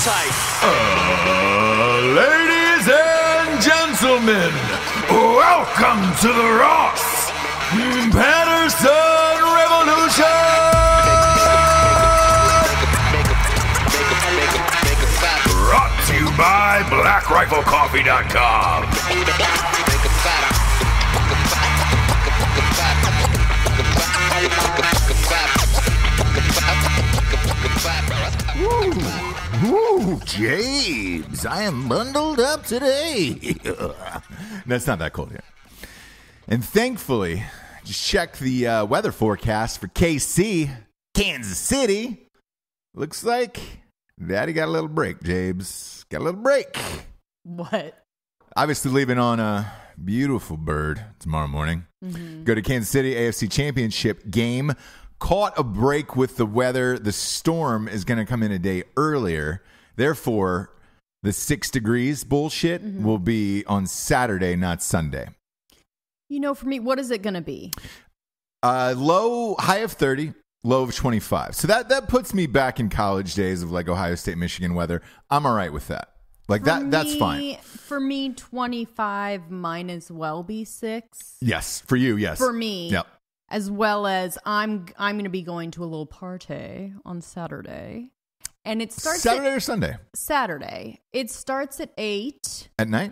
tight. Ladies and gentlemen, welcome to the Ross Patterson Revolution! Brought to you by BlackRifleCoffee.com. Ooh, James, I am bundled up today. That's not that cold yet. And thankfully, just check the weather forecast for KC, Kansas City. Looks like Daddy got a little break, James. Got a little break. What? Obviously leaving on a beautiful bird tomorrow morning. Mm-hmm. Go to Kansas City, AFC Championship game. Caught a break with the weather. The storm is going to come in a day earlier. Therefore, the 6 degrees bullshit will be on Saturday, not Sunday. You know, for me, what is it going to be? High of 30, low of 25. So that puts me back in college days of like Ohio State, Michigan weather. I'm all right with that. Like that's fine. For me, 25 might as well be 6. Yes. For you, yes. For me. Yep. As well as I'm going to be going to a little party on Saturday. And it starts Saturday or Sunday? Saturday. It starts at 8. At night?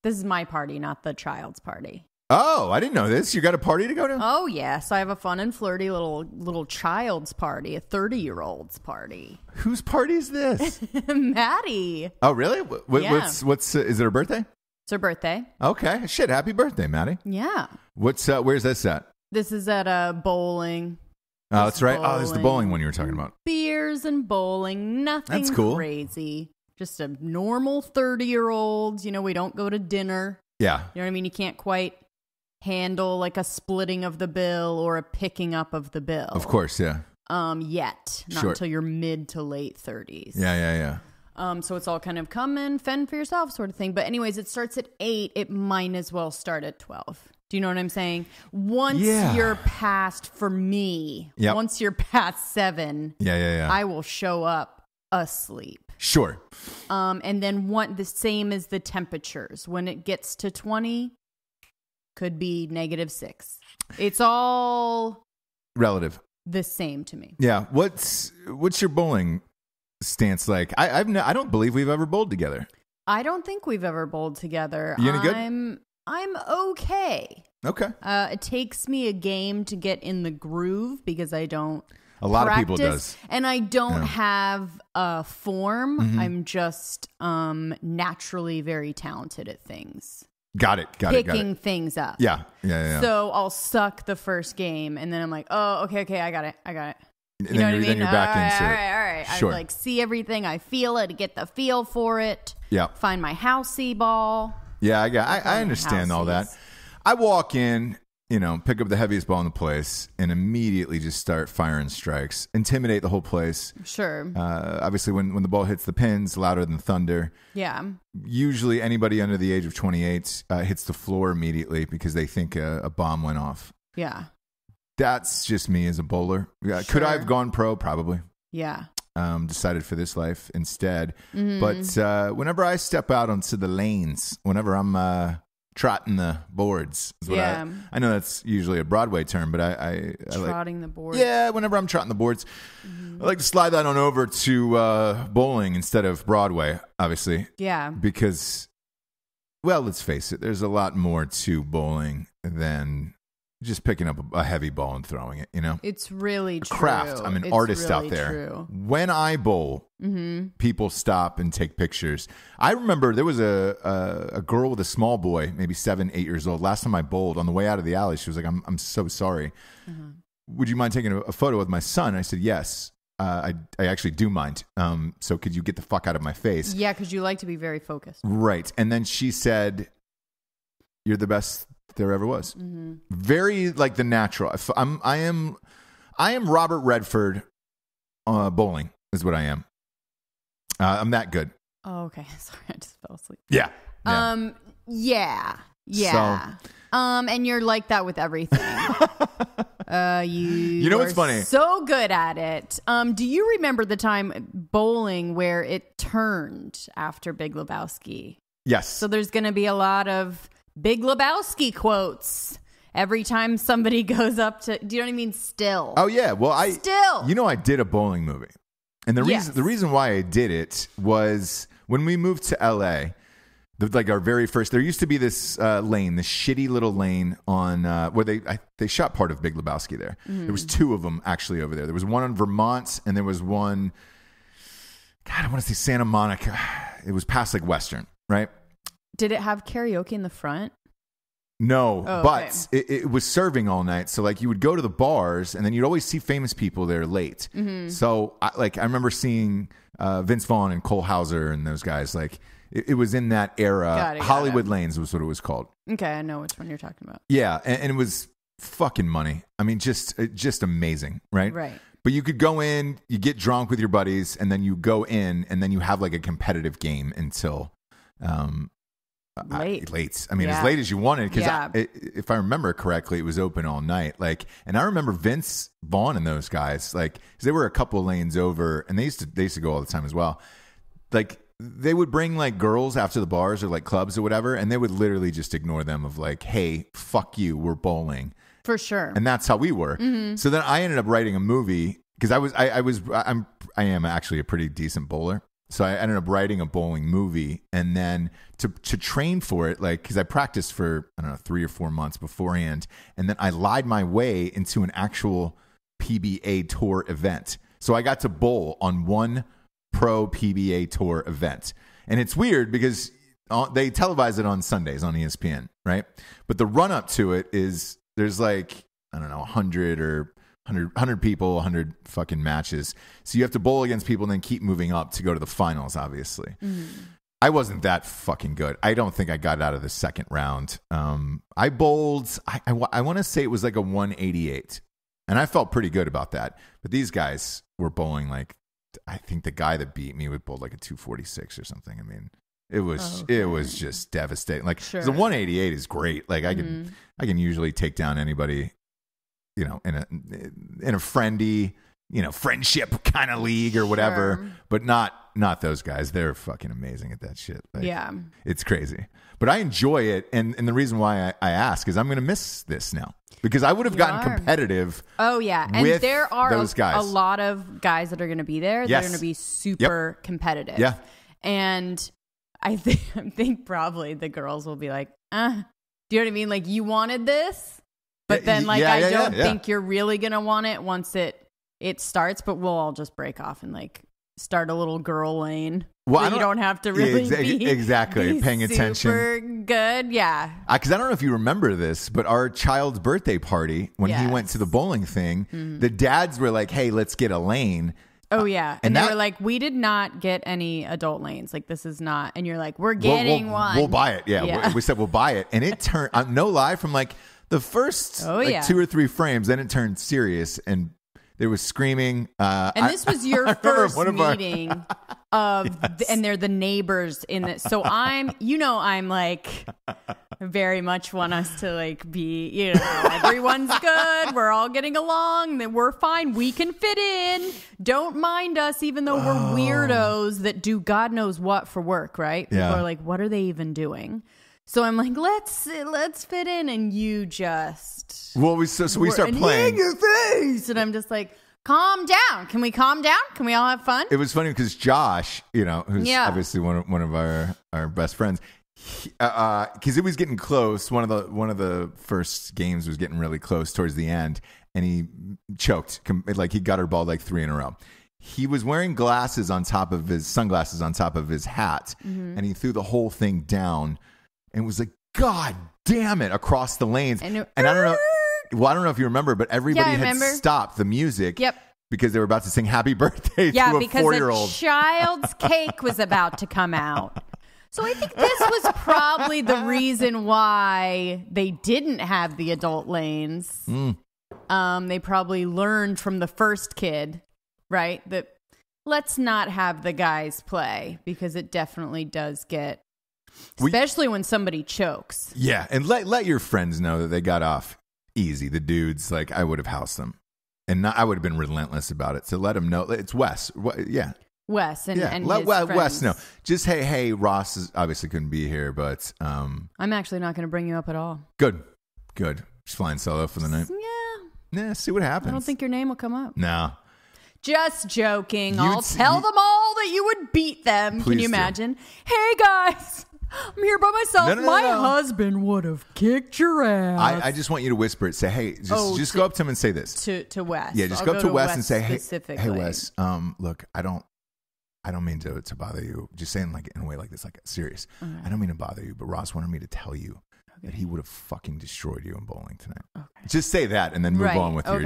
This is my party, not the child's party. Oh, I didn't know this. You got a party to go to? Oh, yes. I have a fun and flirty little child's party, a 30-year-old's party. Whose party is this? Maddie. Oh, really? Yeah. What's is it her birthday? It's her birthday. Okay. Shit, happy birthday, Maddie. Yeah. Where's this at? This is at bowling. Oh, that's right. Oh, this is the bowling one you were talking about. Beers and bowling. Nothing That's cool. Crazy. Just a normal 30-year-olds. You know, we don't go to dinner. Yeah. You know what I mean? You can't quite handle like a splitting of the bill or a picking up of the bill. Of course, yeah. Yet. Not Sure. until you're mid to late 30s. Yeah. So it's all kind of come and fend for yourself sort of thing. But anyways, it starts at 8. It might as well start at 12. Do you know what I'm saying? Once you're past, for me, once you're past 7, I will show up asleep. Sure. And then the same as the temperatures. When it gets to 20, could be -6. It's all relative. The same to me. Yeah. What's your bowling stance like? I don't believe we've ever bowled together. I don't think we've ever bowled together. You any good? I'm okay. Okay. It takes me a game to get in the groove because I don't. A lot of people does. And I don't have a form. Mm-hmm. I'm just naturally very talented at things. Got it. Picking things up. Yeah. So I'll suck the first game and then I'm like, oh, okay, I got it. You know what I mean? Then you're back into it. All right. Sure. I like see everything. I feel it. Get the feel for it. Yeah. Find my housey ball. Yeah, I understand all that. I walk in, pick up the heaviest ball in the place and immediately just start firing strikes, intimidate the whole place. Sure. Obviously, when the ball hits the pins, louder than thunder. Yeah. Usually anybody under the age of 28 hits the floor immediately because they think a bomb went off. Yeah. That's just me as a bowler. Sure. Could I have gone pro? Probably. Yeah. Decided for this life instead. Mm-hmm. But whenever I step out onto the lanes, whenever I'm trotting the boards, is what I know that's usually a Broadway term, but I trotting the boards. Yeah, whenever I'm trotting the boards, I like to slide that on over to bowling instead of Broadway, obviously. Yeah. Because, well, let's face it, there's a lot more to bowling than just picking up a heavy ball and throwing it, It's really true. Craft. I'm an artist really out there. True. When I bowl, people stop and take pictures. I remember there was a girl with a small boy, maybe 7, 8 years old. Last time I bowled, on the way out of the alley, she was like, I'm so sorry. Would you mind taking a photo with my son? I said, yes. I actually do mind. So could you get the fuck out of my face? Yeah, because you like to be very focused. Right. And then she said, you're the best there ever was. Very like the natural. I am Robert Redford bowling is what I am. I'm that good. Oh, okay. Sorry, I just fell asleep. Yeah. Yeah. So, and you're like that with everything. You know what's funny? So good at it. Do you remember the time bowling where it turned after Big Lebowski? Yes. So there's going to be a lot of Big Lebowski quotes every time somebody goes up to. Do you know what I mean? Still. Oh yeah. Well, I did a bowling movie, and the reason why I did it was when we moved to LA. Like our very first, there used to be this lane, this shitty little lane on where they shot part of Big Lebowski there. Mm-hmm. There was 2 of them actually over there. There was one on Vermont, and there was one. God, I want to say Santa Monica. It was past like Western, right? Did it have karaoke in the front? No, but it was serving all night. So like you would go to the bars, and then you'd always see famous people there late. Mm-hmm. So I remember seeing Vince Vaughn and Cole Hauser and those guys like. It was in that era. Got it. Hollywood Lanes was what it was called. Okay, I know which one you're talking about. Yeah, and it was fucking money. I mean, just amazing, right? Right. But you could go in, you get drunk with your buddies, and then you go in, and then you have like a competitive game until late. I mean, as late as you wanted. Because if I remember correctly, it was open all night. Like, and I remember Vince Vaughn and those guys. Like, 'cause they were a couple of lanes over, and they used to go all the time as well. Like. They would bring like girls after the bars or like clubs or whatever, and they would literally just ignore them of like, hey, fuck you, we're bowling. For sure. And that's how we were. Mm-hmm. So then I ended up writing a movie because I am actually a pretty decent bowler. So I ended up writing a bowling movie, and then to train for it, like, because I practiced for, I don't know, 3 or 4 months beforehand, and then I lied my way into an actual PBA tour event. So I got to bowl on one pro PBA tour event. And it's weird because they televise it on Sundays on ESPN, right? But the run up to it is there's like, I don't know, 100 people, 100 fucking matches. So you have to bowl against people and then keep moving up to go to the finals, obviously. Mm-hmm. I wasn't that fucking good. I don't think I got out of the second round. I bowled, I want to say it was like a 188. And I felt pretty good about that. But these guys were bowling like, I think the guy that beat me would bowl like a 246 or something. I mean, it was just devastating. Like the 188 is great. Like I can usually take down anybody, you know, in a friendly, you know, friendship kind of league or whatever, but not those guys. They're fucking amazing at that shit. Like, yeah, it's crazy. But I enjoy it, and the reason why I ask is I'm going to miss this now. Because I would have gotten competitive. Oh, yeah. And there are those guys. A lot of guys that are going to be there. Yes. They're going to be super competitive. Yeah. And I think probably the girls will be like, do you know what I mean? Like, you wanted this, but then like I don't think you're really going to want it once it starts, but we'll all just break off and like start a little girl lane. Well, you don't have to really be paying attention. Super good, yeah. Because I don't know if you remember this, but our child's birthday party, when he went to the bowling thing, the dads were like, hey, let's get a lane. Oh, yeah. And they were like, we did not get any adult lanes. Like, this is not. And you're like, we're getting one. We'll buy it. Yeah. We said we'll buy it. And it turned, no lie, from like the first 2 or 3 frames, then it turned serious and there was screaming. And this was your first meeting and they're the neighbors in this. So I'm like very much want us to like be, you know, everyone's good. We're all getting along. Then we're fine. We can fit in. Don't mind us, even though we're weirdos that do God knows what for work, right? People are like, what are they even doing? So I'm like, let's fit in, and you just we start playing in your face, and I'm just like, calm down. Can we calm down? Can we all have fun? It was funny because Josh, you know, who's obviously one of our best friends, because it was getting close. One of the first games was getting really close towards the end, and he choked. Like he gutterballed ball like 3 in a row. He was wearing sunglasses on top of his hat, and he threw the whole thing down. And was like, God damn it, across the lanes. And I don't know. Well, I don't know if you remember, but everybody had stopped the music. Yep. Because they were about to sing Happy Birthday to a 4-year-old. Yeah, because a child's cake was about to come out. So I think this was probably the reason why they didn't have the adult lanes. They probably learned from the first kid, right? That let's not have the guys play, because it definitely does get... Especially when somebody chokes. Yeah, and let your friends know that they got off easy. The dudes, like, I would have housed them. And I would have been relentless about it. So let them know. It's Wes. Yeah. Wes and let his Wes know. Just, hey, Ross obviously couldn't be here, but... I'm actually not going to bring you up at all. Good. Just flying solo for the night. Yeah, see what happens. I don't think your name will come up. No. Just joking. I'll tell them all that you would beat them. Can you imagine? Hey, guys. I'm here by myself. My husband would have kicked your ass. I just want you to whisper it. Say, hey, just go up to him and say this. To Wes. Yeah, just go up to Wes and say, hey, Wes, look, I don't mean to bother you. Just saying like in a way like this, like serious. Okay. I don't mean to bother you, but Ross wanted me to tell you that he would have fucking destroyed you in bowling tonight. Okay. Just say that and then move on with your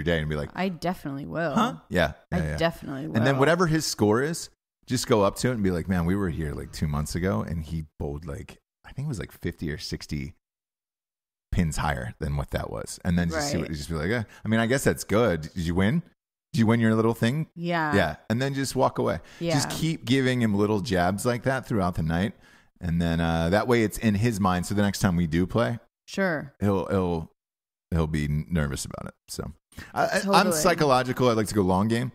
day and be like, I definitely will. Huh? Yeah. I definitely will. And then whatever his score is, just go up to it and be like, man, we were here like 2 months ago and he bowled like, I think it was like 50 or 60 pins higher than what that was. And then just be like, I mean, I guess that's good. Did you win? Did you win your little thing? Yeah. Yeah. And then just walk away. Yeah. Just keep giving him little jabs like that throughout the night. And then that way it's in his mind. So the next time we do play, sure, he'll be nervous about it. So totally. I'm psychological. I like to go long game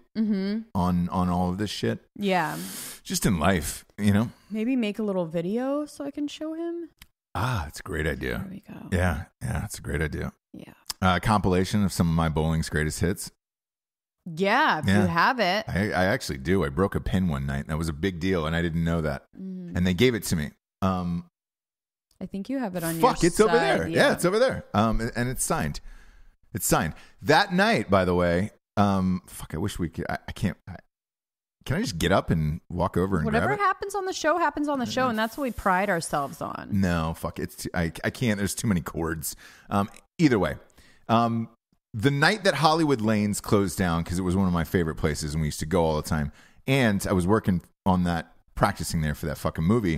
on all of this shit. Yeah. Just in life, you know? Maybe make a little video so I can show him. It's a great idea. There we go. Yeah, it's a great idea. Yeah. Compilation of some of my bowling's greatest hits. Yeah, if you have it. I actually do. I broke a pin one night. And that was a big deal, and I didn't know that. And they gave it to me. I think you have it on your side. It's over there. Yeah, it's over there. And it's signed. It's signed. That night, by the way, I wish we could. I can't. Can I just get up and walk over and whatever grab it? happens on the show happens on the show, and that's what we pride ourselves on. No, fuck it. I can't. There's too many cords. Either way. The night that Hollywood Lanes closed down, because it was one of my favorite places and we used to go all the time, and I was working on that, practicing there for that fucking movie.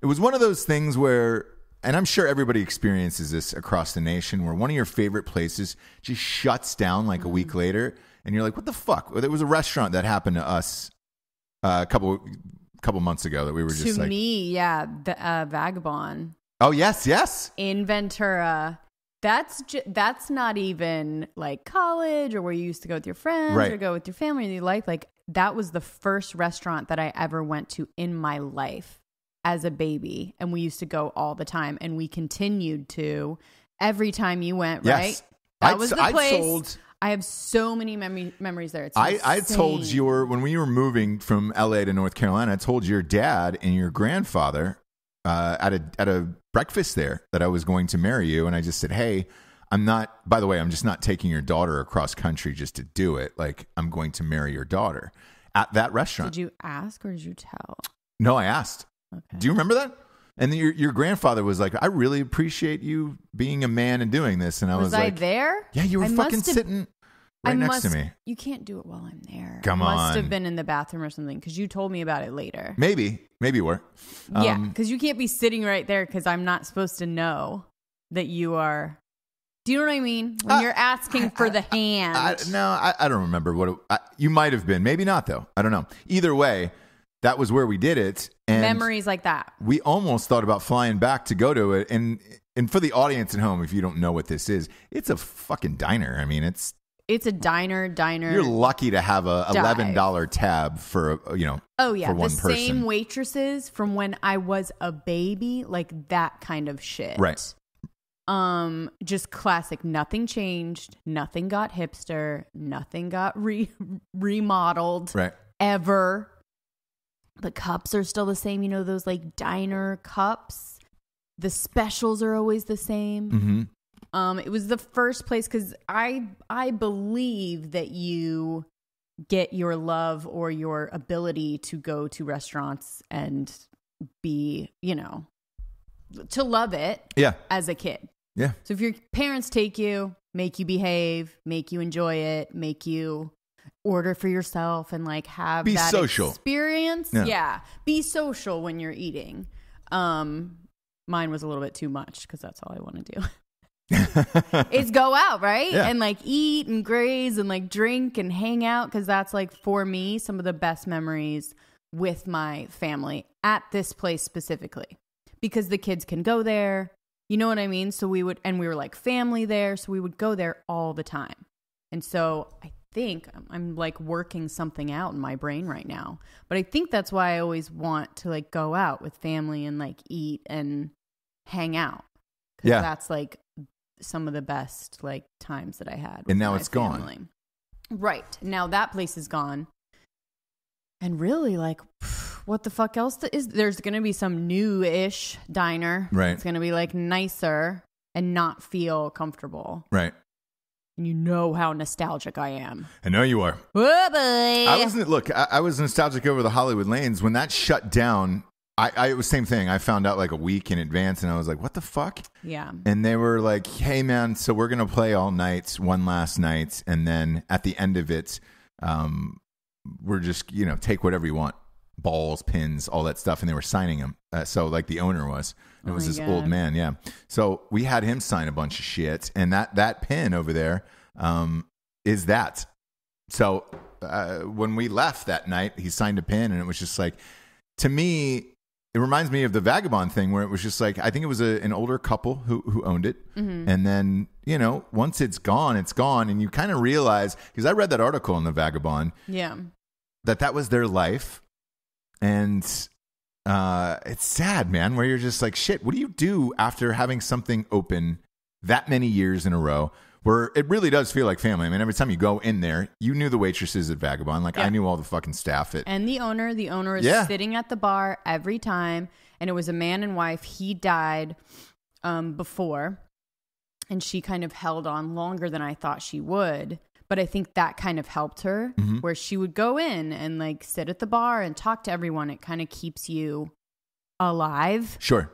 It was one of those things where, and I'm sure everybody experiences this across the nation, where one of your favorite places just shuts down like a week later, and you're like, what the fuck? Well, there was a restaurant that happened to us a couple months ago that we were just like... To me, yeah, Vagabond. Oh, yes. In Ventura. That's not even like college or where you used to go with your friends or go with your family in your life. Like that was the first restaurant that I ever went to in my life as a baby. And we used to go all the time and we continued to every time you went, right? Yes. That was the place. I have so many memories there. It's I told when we were moving from LA to North Carolina, I told your dad and your grandfather at a breakfast there that I was going to marry you, and I just said, hey, by the way, I'm just not taking your daughter across country just to do it. Like, I'm going to marry your daughter at that restaurant. Did you ask or did you tell? No, I asked. Okay. Do you remember that? And then your grandfather was like, I really appreciate you being a man and doing this. And I was like, there? Yeah, you were sitting right next to me. You can't do it while I'm there. Come on. Must have been in the bathroom or something because you told me about it later. Maybe you were. Yeah, because you can't be sitting right there because I'm not supposed to know that you are. Do you know what I mean? When you're asking for the hand. I don't remember you might have been. Maybe not, though. I don't know. Either way, that was where we did it. And memories like that. We almost thought about flying back to go to it. And for the audience at home, if you don't know what this is, it's a fucking diner. I mean, it's a diner. You're lucky to have a $11 tab for for one person. The same waitresses from when I was a baby, like that kind of shit. Right. Just classic. Nothing changed. Nothing got hipster. Nothing got remodeled. Right. Ever. The cups are still the same. You know those like diner cups. The specials are always the same. Mm-hmm. It was the first place because I believe that you get your love or your ability to go to restaurants and be, to love it as a kid. Yeah. So if your parents take you, make you behave, make you enjoy it, make you order for yourself and like have be that social experience. Yeah. Be social when you're eating. Mine was a little bit too much because that's all I want to do. Is go out, right? Yeah. And like eat and graze and like drink and hang out because that's like for me some of the best memories with my family at this place specifically because the kids can go there, You know what I mean? So we were like family there. So we would go there all the time. And so I think I'm like working something out in my brain right now. But I think that's why I always want to like go out with family and like eat and hang out. Because that's like some of the best like times that I had. And now it's gone. Right. Now that place is gone. And really, like, what the fuck else is there's going to be some new-ish diner. Right. It's going to be like nicer and not feel comfortable. Right. And you know how nostalgic I am. I know you are. Oh, boy. I was nostalgic over the Hollywood Lanes. When that shut down, it was the same thing. I found out like a week in advance and I was like, what the fuck? Yeah. And they were like, hey, man, so we're going to play all night, one last night. And then at the end of it, we're just, take whatever you want. Balls, pins, all that stuff. And they were signing them. So like the owner was. It was this old man. Yeah. So we had him sign a bunch of shit. And that pin over there is that. So when we left that night, he signed a pin and it was just like, to me, it reminds me of the Vagabond thing where it was just like, I think it was an older couple who owned it. Mm-hmm. And then, once it's gone, it's gone. And you kind of realize, because I read that article in the Vagabond. Yeah. That was their life. And it's sad, man, where you're just like, shit, what do you do after having something open that many years in a row? Where it really does feel like family. I mean, every time you go in there, you knew the waitresses at Vagabond. Like, I knew all the fucking staff. And the owner is sitting at the bar every time. And it was a man and wife. He died before. And she kind of held on longer than I thought she would. But I think that kind of helped her. Mm-hmm. Where she would go in and like sit at the bar and talk to everyone. It kind of keeps you alive. Sure.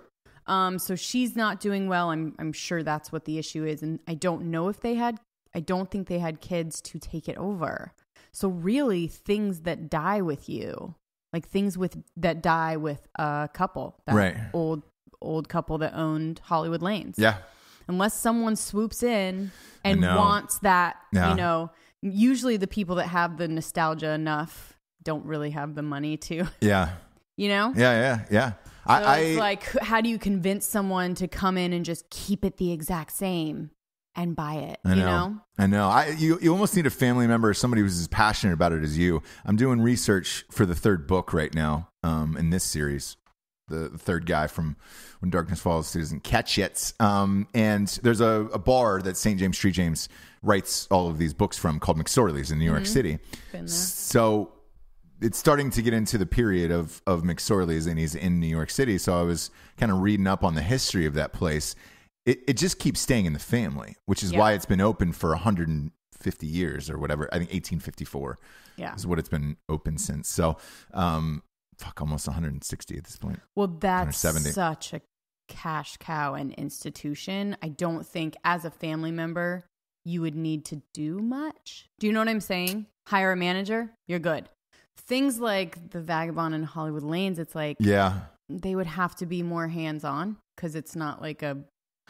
So she's not doing well. I'm sure that's what the issue is. And I don't think they had kids to take it over. So really things that die with you, like that die with a couple, that old couple that owned Hollywood Lanes. Yeah. Unless someone swoops in and wants that, usually the people that have the nostalgia enough don't really have the money to. Yeah. Yeah. So it's like, how do you convince someone to come in and just keep it the exact same and buy it? I know. You almost need a family member or somebody who's as passionate about it as you. I'm doing research for the third book right now in this series. The third guy from When Darkness Falls doesn't catch it. And there's a bar that St. James Street James writes all of these books from called McSorley's in New York City. Been there. So it's starting to get into the period of McSorley's, and he's in New York City. So I was kind of reading up on the history of that place. It just keeps staying in the family, which is why it's been open for 150 years or whatever. I think 1854 is what it's been open since. So, almost 160 at this point. Well, that's such a cash cow and institution. I don't think as a family member, you would need to do much. Do you know what I'm saying? Hire a manager, you're good. Things like the Vagabond and Hollywood Lanes, it's like, they would have to be more hands-on because it's not like a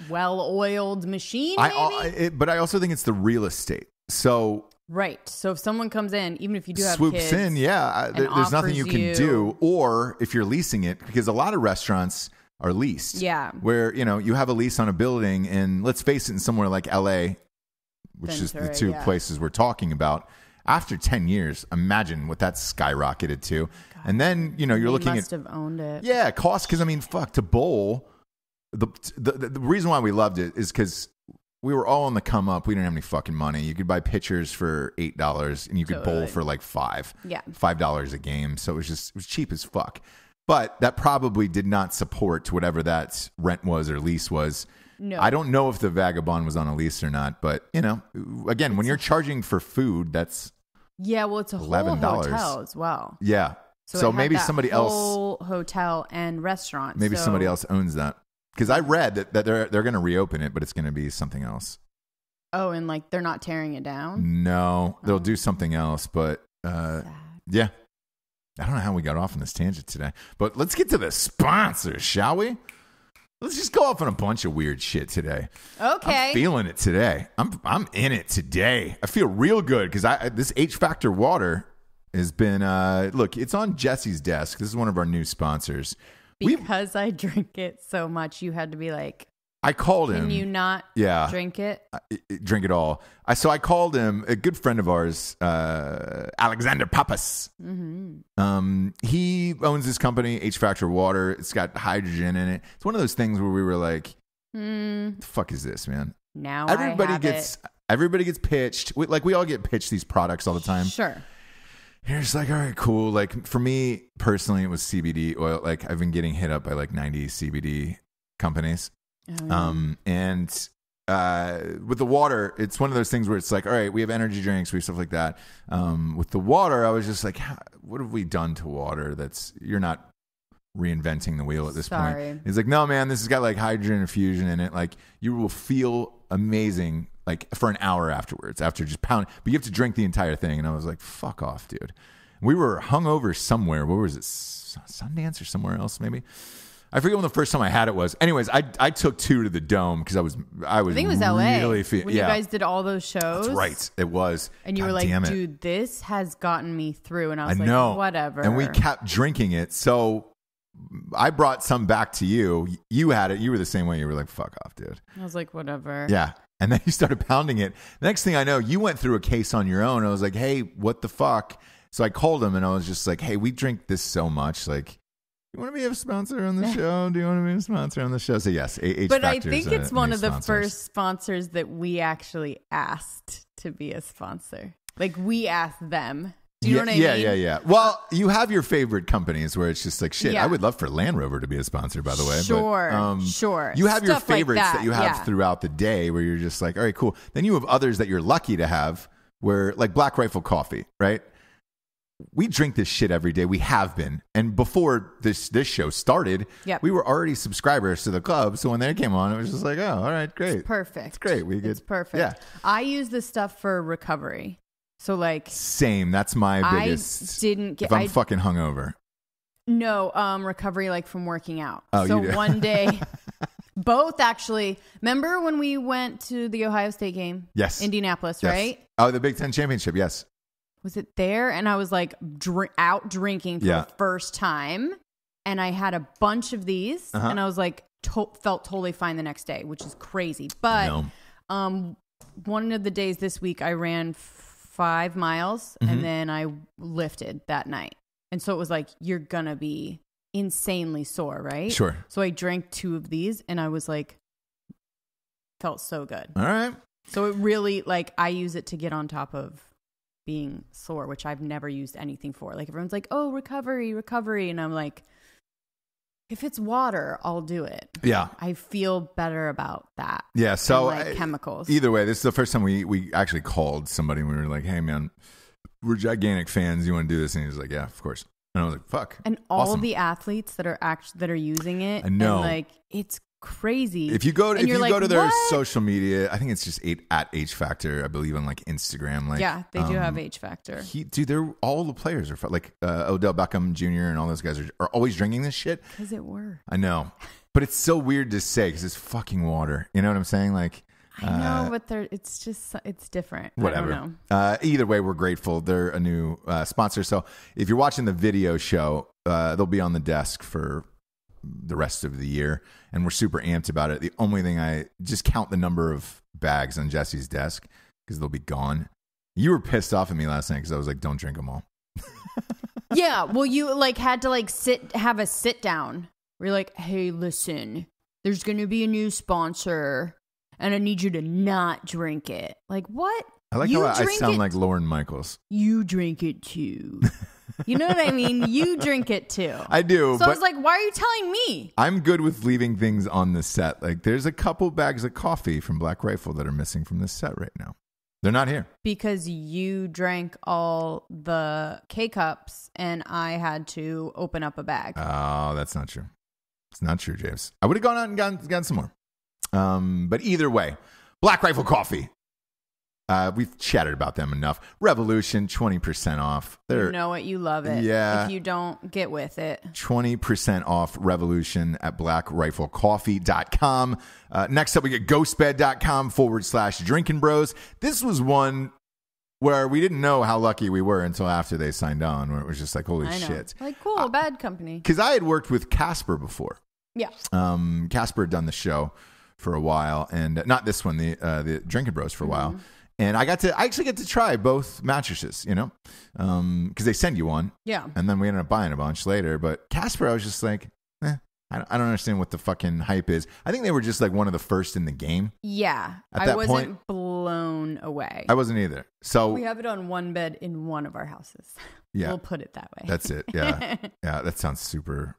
well-oiled machine, maybe? But I also think it's the real estate. So... Right. So if someone comes in, even if you do have swoops kids, in, there's nothing you can do. Or if you're leasing it, because a lot of restaurants are leased. Yeah. Where, you have a lease on a building, and let's face it, in somewhere like LA, which is the two places we're talking about, after 10 years, imagine what that skyrocketed to. God. And then, you're looking at... must have owned it. Yeah, cost, because, to bowl, the reason why we loved it is because we were all on the come up. We didn't have any fucking money. You could buy pitchers for $8 and you could bowl for like $5. Yeah. $5 a game. So it was cheap as fuck. But that probably did not support whatever that rent was or lease was. No. I don't know if the Vagabond was on a lease or not, but again, when you're charging for food, that's it's a $11. Whole hotel as well. Yeah. So maybe somebody else, whole hotel and restaurant. Maybe somebody else owns that. Because I read that they're going to reopen it, but it's going to be something else. Oh, and like they're not tearing it down? No, they'll do something else. But yeah, I don't know how we got off on this tangent today. But let's get to the sponsors, shall we? Let's just go off on a bunch of weird shit today. Okay, I'm feeling it today. I'm in it today. I feel real good because this H Factor water has been look. It's on Jessie's desk. This is one of our new sponsors. Because I drink it so much, you had to be like, I called him. Can you not drink it? Drink it all. So I called him, a good friend of ours, Alexander Pappas. Mm-hmm. He owns this company, H Factor Water. It's got hydrogen in it. It's one of those things where we were like, the fuck is this, man? Now everybody gets pitched. We all get pitched these products all the time. Sure. You're just like, all right, cool. Like for me personally, it was CBD oil. Like I've been getting hit up by like 90 CBD companies. And with the water, it's one of those things where it's like, all right, we have energy drinks, we have stuff like that. With the water, I was just like, what have we done to water? You're not reinventing the wheel at this point. He's like, no, man, this has got like hydrogen infusion in it. Like you will feel amazing like for an hour afterwards, after just pounding, but you have to drink the entire thing. And I was like, fuck off, dude. We were hungover somewhere. Where was it? Sundance or somewhere else, maybe. I forget when the first time I had it was. Anyways, I took 2 to the Dome because I think it was LA. Really when you guys did all those shows. That's right. It was. And you were like, dude, this has gotten me through. And I was like, whatever. And we kept drinking it. So I brought some back to you. You had it. You were the same way. You were like, fuck off, dude. I was like, whatever. Yeah. And then you started pounding it. Next thing I know, you went through a case on your own. I was like, hey, what the fuck? So I called him and I was just like, hey, we drink this so much. Like, you want to be a sponsor on the show? Do you want to be a sponsor on the show? So yes, But I think it's one of the first sponsors that we actually asked to be a sponsor. Like we asked them. Do you know what I mean? Yeah. Well, you have your favorite companies where it's just like, shit, I would love for Land Rover to be a sponsor, by the way. Sure. You have Stuff your favorites like that you have throughout the day where you're just like, all right, cool. Then you have others that you're lucky to have where like Black Rifle Coffee, right? We drink this shit every day. We have been. And before this show started, we were already subscribers to the club. So when they came on, it was just like, oh, all right, great. It's perfect. It's great. It's perfect. Yeah. I use this stuff for recovery. So like. Same. That's my biggest. If I'm fucking hungover. No, recovery like from working out. Oh, so you do? One day. Both actually. Remember when we went to the Ohio State game? Yes. Indianapolis, yes. right? Oh, the Big Ten Championship. Yes. Was it there? And I was like out drinking for the first time. And I had a bunch of these. And I was like, felt totally fine the next day, which is crazy. But one of the days this week, I ran 5 miles and then I lifted that night. And so it was like, you're going to be insanely sore, right? Sure. So I drank 2 of these and I was like, felt so good. All right. So it really, like, I use it to get on top of being sore, which I've never used anything for. Like everyone's like, oh, recovery. And I'm like, if it's water, I'll do it. Yeah. I feel better about that. Yeah. So like chemicals. Either way, this is the first time we actually called somebody and we were like, hey man, we're gigantic fans. You want to do this? And he was like, yeah, of course. And I was like, fuck. And all the athletes that are using it. I know. And like, it's crazy. If you go to their social media, I think it's just at H Factor, I believe, on like Instagram. Like, yeah, they do have H Factor. They're all the players are like Odell Beckham Jr. and all those guys are always drinking this shit. Because it works. I know, but it's so weird to say because it's fucking water. You know what I'm saying? Like, I know, but it's different. Whatever. I don't know. Either way, we're grateful. They're a new sponsor. So if you're watching the video show, they'll be on the desk for the rest of the year, and we're super amped about it. The only thing, I just count the number of bags on Jesse's desk because they'll be gone. You were pissed off at me last night because I was like, don't drink them all. Yeah, well, you like had to like have a sit down. We're like, hey, listen, there's going to be a new sponsor and I need you to not drink it. Like, what? I like how I sound like Lorne Michaels. You drink it too. You know what I mean? You drink it too. I do. So I was like, why are you telling me? I'm good with leaving things on the set. Like there's a couple bags of coffee from Black Rifle that are missing from this set right now. They're not here. Because you drank all the K-Cups and I had to open up a bag. Oh, that's not true. It's not true, James. I would have gone out and gotten some more. But either way, Black Rifle Coffee. We've chatted about them enough. Revolution, 20% off. You know it. You love it. Yeah. If you don't, get with it. 20% off Revolution at blackriflecoffee.com. Next up, we get ghostbed.com/drinking bros. This was one where we didn't know how lucky we were until after they signed on, where it was just like, holy shit. Like, cool, bad company. Because I had worked with Casper before. Yeah. Casper had done the show for a while, and not this one, the Drinking Bros for a while. And I actually get to try both mattresses, because they send you one. Yeah. And then we ended up buying a bunch later. But Casper, I was just like, I don't understand what the fucking hype is. I think they were just like one of the first in the game. Yeah. I wasn't blown away. I wasn't either. So we have it on one bed in one of our houses. Yeah. We'll put it that way. That's it. Yeah. Yeah. That sounds super,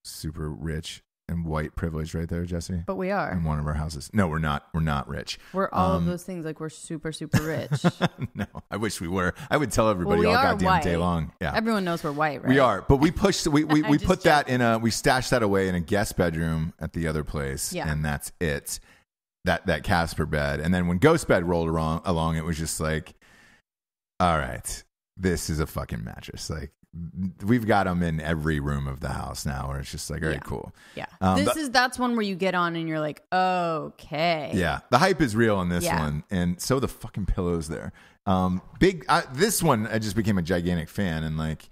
super rich and white privilege right there, Jessie. But we are. In one of our houses. No, we're not. We're not rich. We're all of those things. Like we're super, super rich. No, I wish we were. I would tell everybody all goddamn white. Day long. Yeah. Everyone knows we're white, right? We are. But we pushed, we put that we stashed that away in a guest bedroom at the other place. Yeah. And that's it. That Casper bed. And then when Ghost Bed rolled along, it was just like, all right, this is a fucking mattress. Like, we've got them in every room of the house now, where it's just like, all right, cool. Yeah. That's one where you get on and you're like, okay. Yeah. The hype is real on this one. And so the fucking pillows there. This one, I just became a gigantic fan, and like,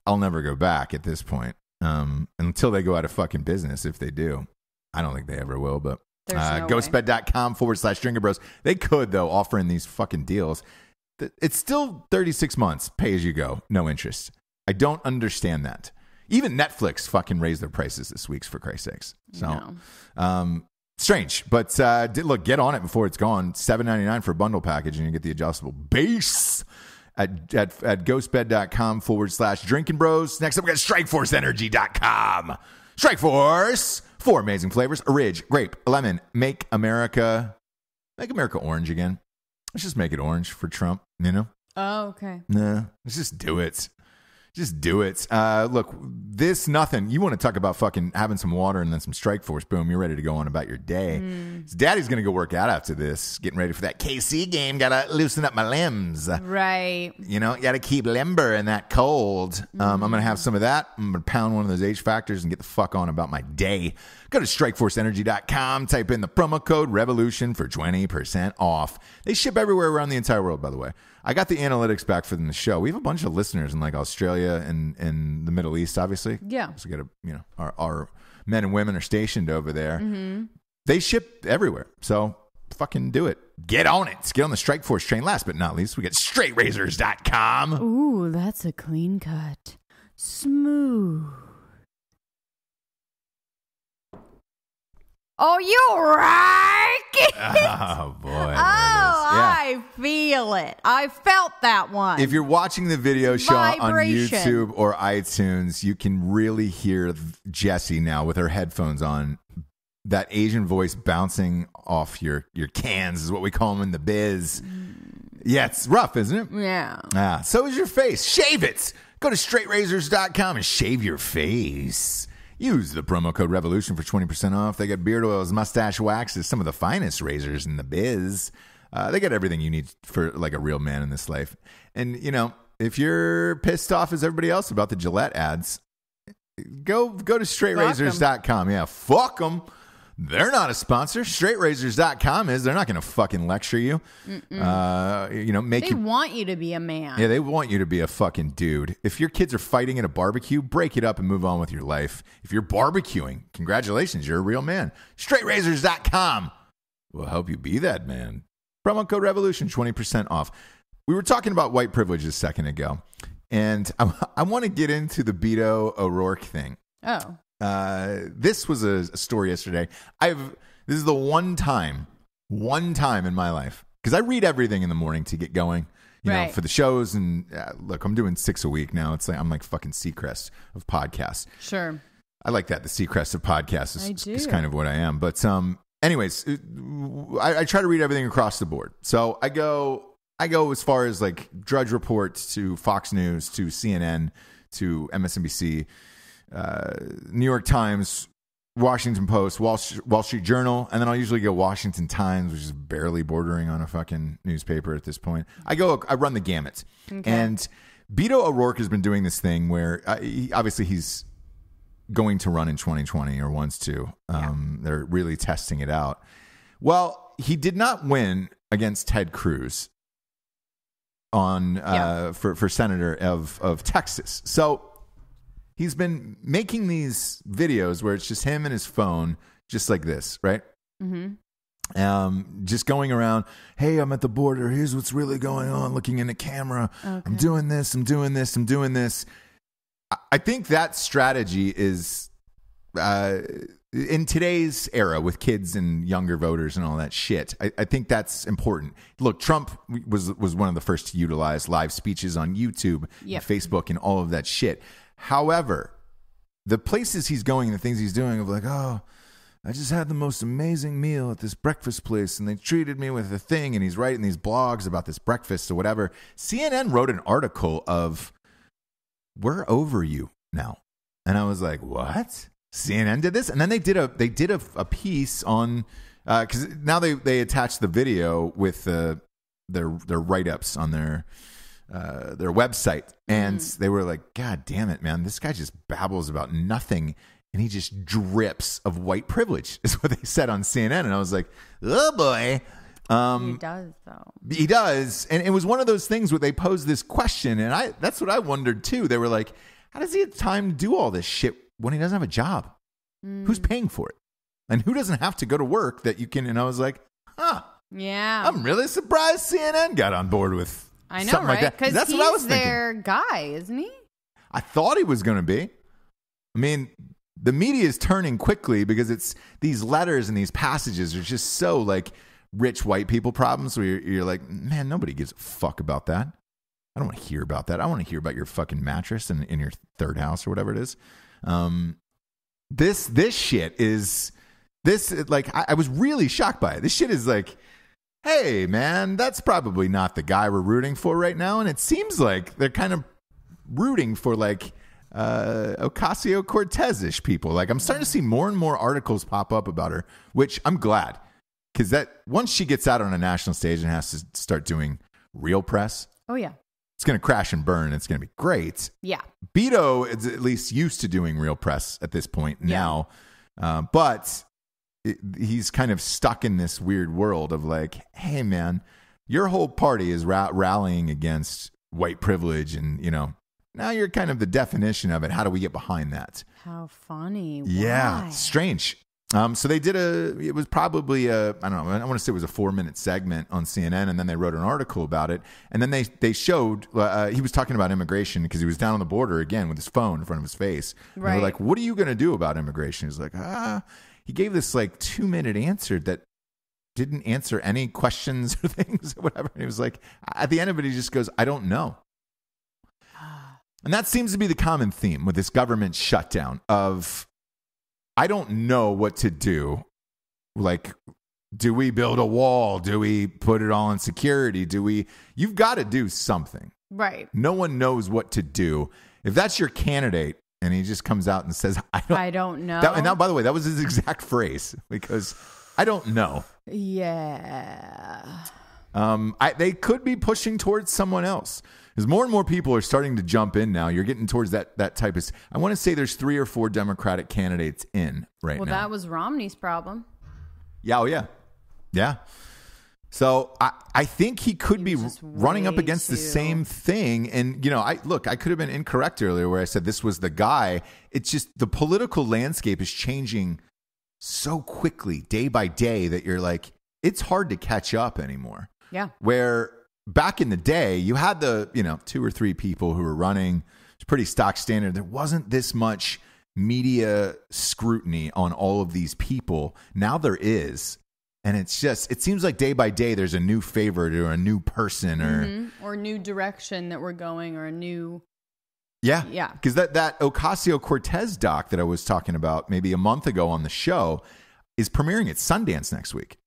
I'll never go back at this point. Until they go out of fucking business. If they do, I don't think they ever will, but ghostbed.com/Drinking Bros. They could, though, offering these fucking deals. It's still 36 months, pay as you go, no interest. I don't understand that. Even Netflix fucking raised their prices this week, for Christ's sakes. So, strange. But look, get on it before it's gone. $7.99 for a bundle package, and you get the adjustable base at ghostbed.com/Drinking Bros. Next up, we got StrikeForceEnergy.com. Strikeforce, 4 amazing flavors: Orange, grape, lemon. Make America orange again. Let's just make it orange for Trump, Oh, okay. Nah, let's just do it. Just do it. Look, nothing. You want to talk about fucking having some water and then some Strike Force. Boom, you're ready to go on about your day. So Daddy's going to go work out after this, getting ready for that KC game. Got to loosen up my limbs. Right. Got to keep limber in that cold. I'm going to have some of that. I'm going to pound one of those H factors and get the fuck on about my day. Go to StrikeForceEnergy.com. Type in the promo code REVOLUTION for 20% off. They ship everywhere around the entire world, by the way. I got the analytics back from the show. We have a bunch of listeners in like Australia and the Middle East, obviously. Yeah. So we got our men and women are stationed over there. Mm-hmm. They ship everywhere. So fucking do it. Get on it. Get on the Strike Force train. Last but not least, we got StraightRazors.com. Ooh, that's a clean cut. Smooth. Oh, you like it? Oh, boy. I feel it. I felt that one. If you're watching the video show on YouTube or iTunes, you can really hear Jessie now with her headphones on. That Asian voice bouncing off your cans is what we call them in the biz. Yeah, it's rough, isn't it? Yeah. So is your face. Shave it. Go to StraightRazors.com and shave your face. Use the promo code REVOLUTION for 20% off. They got beard oils, mustache waxes, some of the finest razors in the biz. They got everything you need for like a real man in this life. And, if you're pissed off as everybody else about the Gillette ads, go to StraightRazors.com. Yeah, fuck them. They're not a sponsor. StraightRazors.com is. They're not going to fucking lecture you. They want you to be a man. Yeah, they want you to be a fucking dude. If your kids are fighting at a barbecue, break it up and move on with your life. If you're barbecuing, congratulations, you're a real man. StraightRazors.com will help you be that man. Promo code REVOLUTION, 20% off. We were talking about white privilege a second ago, and I want to get into the Beto O'Rourke thing. Oh. This was a story yesterday. This is the one time in my life, because I read everything in the morning to get going, you know, for the shows. And look, I'm doing 6 a week now. It's like I'm like fucking Seacrest of podcasts. Sure, I like that. The Seacrest of podcasts is kind of what I am. But anyways, I try to read everything across the board. So I go as far as like Drudge Report to Fox News to CNN to MSNBC. New York Times, Washington Post, Wall Street Journal, and then I'll usually go Washington Times, which is barely bordering on a fucking newspaper at this point. I run the gamut. Okay. And Beto O'Rourke has been doing this thing where obviously he's going to run in 2020 or wants to. They're really testing it out. Well, he did not win against Ted Cruz for senator of Texas. So he's been making these videos where it's just him and his phone just like this, right? Just going around, hey, I'm at the border. Here's what's really going on. Looking in the camera. Okay. I'm doing this. I'm doing this. I'm doing this. I think that strategy is in today's era with kids and younger voters and all that shit. I think that's important. Look, Trump was one of the first to utilize live speeches on YouTube, and Facebook, and all of that shit. However, the places he's going and the things he's doing of like, oh, I just had the most amazing meal at this breakfast place and they treated me with a thing, and he's writing these blogs about this breakfast or whatever. CNN wrote an article of, we're over you now. And I was like, what? CNN did this? And then they did a piece on, because now they attached the video with their write-ups on their website. And they were like, God damn it, man, this guy just babbles about nothing. And he just drips of white privilege, is what they said on CNN. And I was like, oh, boy. He does, though. He does. And it was one of those things where they posed this question. And that's what I wondered, too. They were like, how does he have time to do all this shit when he doesn't have a job? Who's paying for it? And who doesn't have to go to work that you can? And I was like, huh. Yeah. I'm really surprised CNN got on board with something like that. Because that's what I was thinking. He's their guy, isn't he? I thought he was going to be. I mean, the media is turning quickly because it's these letters and these passages are just so like rich white people problems where you're like, man, nobody gives a fuck about that. I don't want to hear about that. I want to hear about your fucking mattress in your third house or whatever it is. This shit is this like I was really shocked by it. This shit is like, hey man, that's probably not the guy we're rooting for right now. And it seems like they're kind of rooting for like Ocasio-Cortez-ish people. Like I'm starting to see more and more articles pop up about her, which I'm glad, because that once she gets out on a national stage and has to start doing real press. Oh yeah. It's going to crash and burn. It's going to be great. Yeah. Beto is at least used to doing real press at this point now. But he's kind of stuck in this weird world of like, hey, man, your whole party is rallying against white privilege. And, you know, now you're kind of the definition of it. How do we get behind that? How funny. Why? Yeah. Strange. So they did it was probably I don't know, I want to say it was a 4-minute segment on CNN, and then they wrote an article about it. And then they showed, he was talking about immigration because he was down on the border again with his phone in front of his face. Right. And they were like, what are you going to do about immigration? He's like, he gave this like 2-minute answer that didn't answer any questions or things or whatever. And he was like, at the end of it, he just goes, I don't know. And that seems to be the common theme with this government shutdown of, I don't know what to do. Like, do we build a wall? Do we put it all in security? You've got to do something. Right. No one knows what to do. If that's your candidate and he just comes out and says, I don't know. And now, by the way, that was his exact phrase, because I don't know. Yeah. They could be pushing towards someone else. Because more and more people are starting to jump in now. You're getting towards that type of... I want to say there's 3 or 4 Democratic candidates in right now. Well, that was Romney's problem. Yeah, oh yeah. Yeah. So I think he could be running up against the same thing. And, you know, I could have been incorrect earlier where I said this was the guy. It's just the political landscape is changing so quickly, day by day, that you're like, it's hard to catch up anymore. Yeah. Where... back in the day, you had the, 2 or 3 people who were running. It's pretty stock standard. There wasn't this much media scrutiny on all of these people. Now there is. And it seems like day by day, there's a new favorite or a new person or new direction that we're going, or a new. Yeah. Yeah. Because that Ocasio-Cortez doc that I was talking about maybe a month ago on the show is premiering at Sundance next week.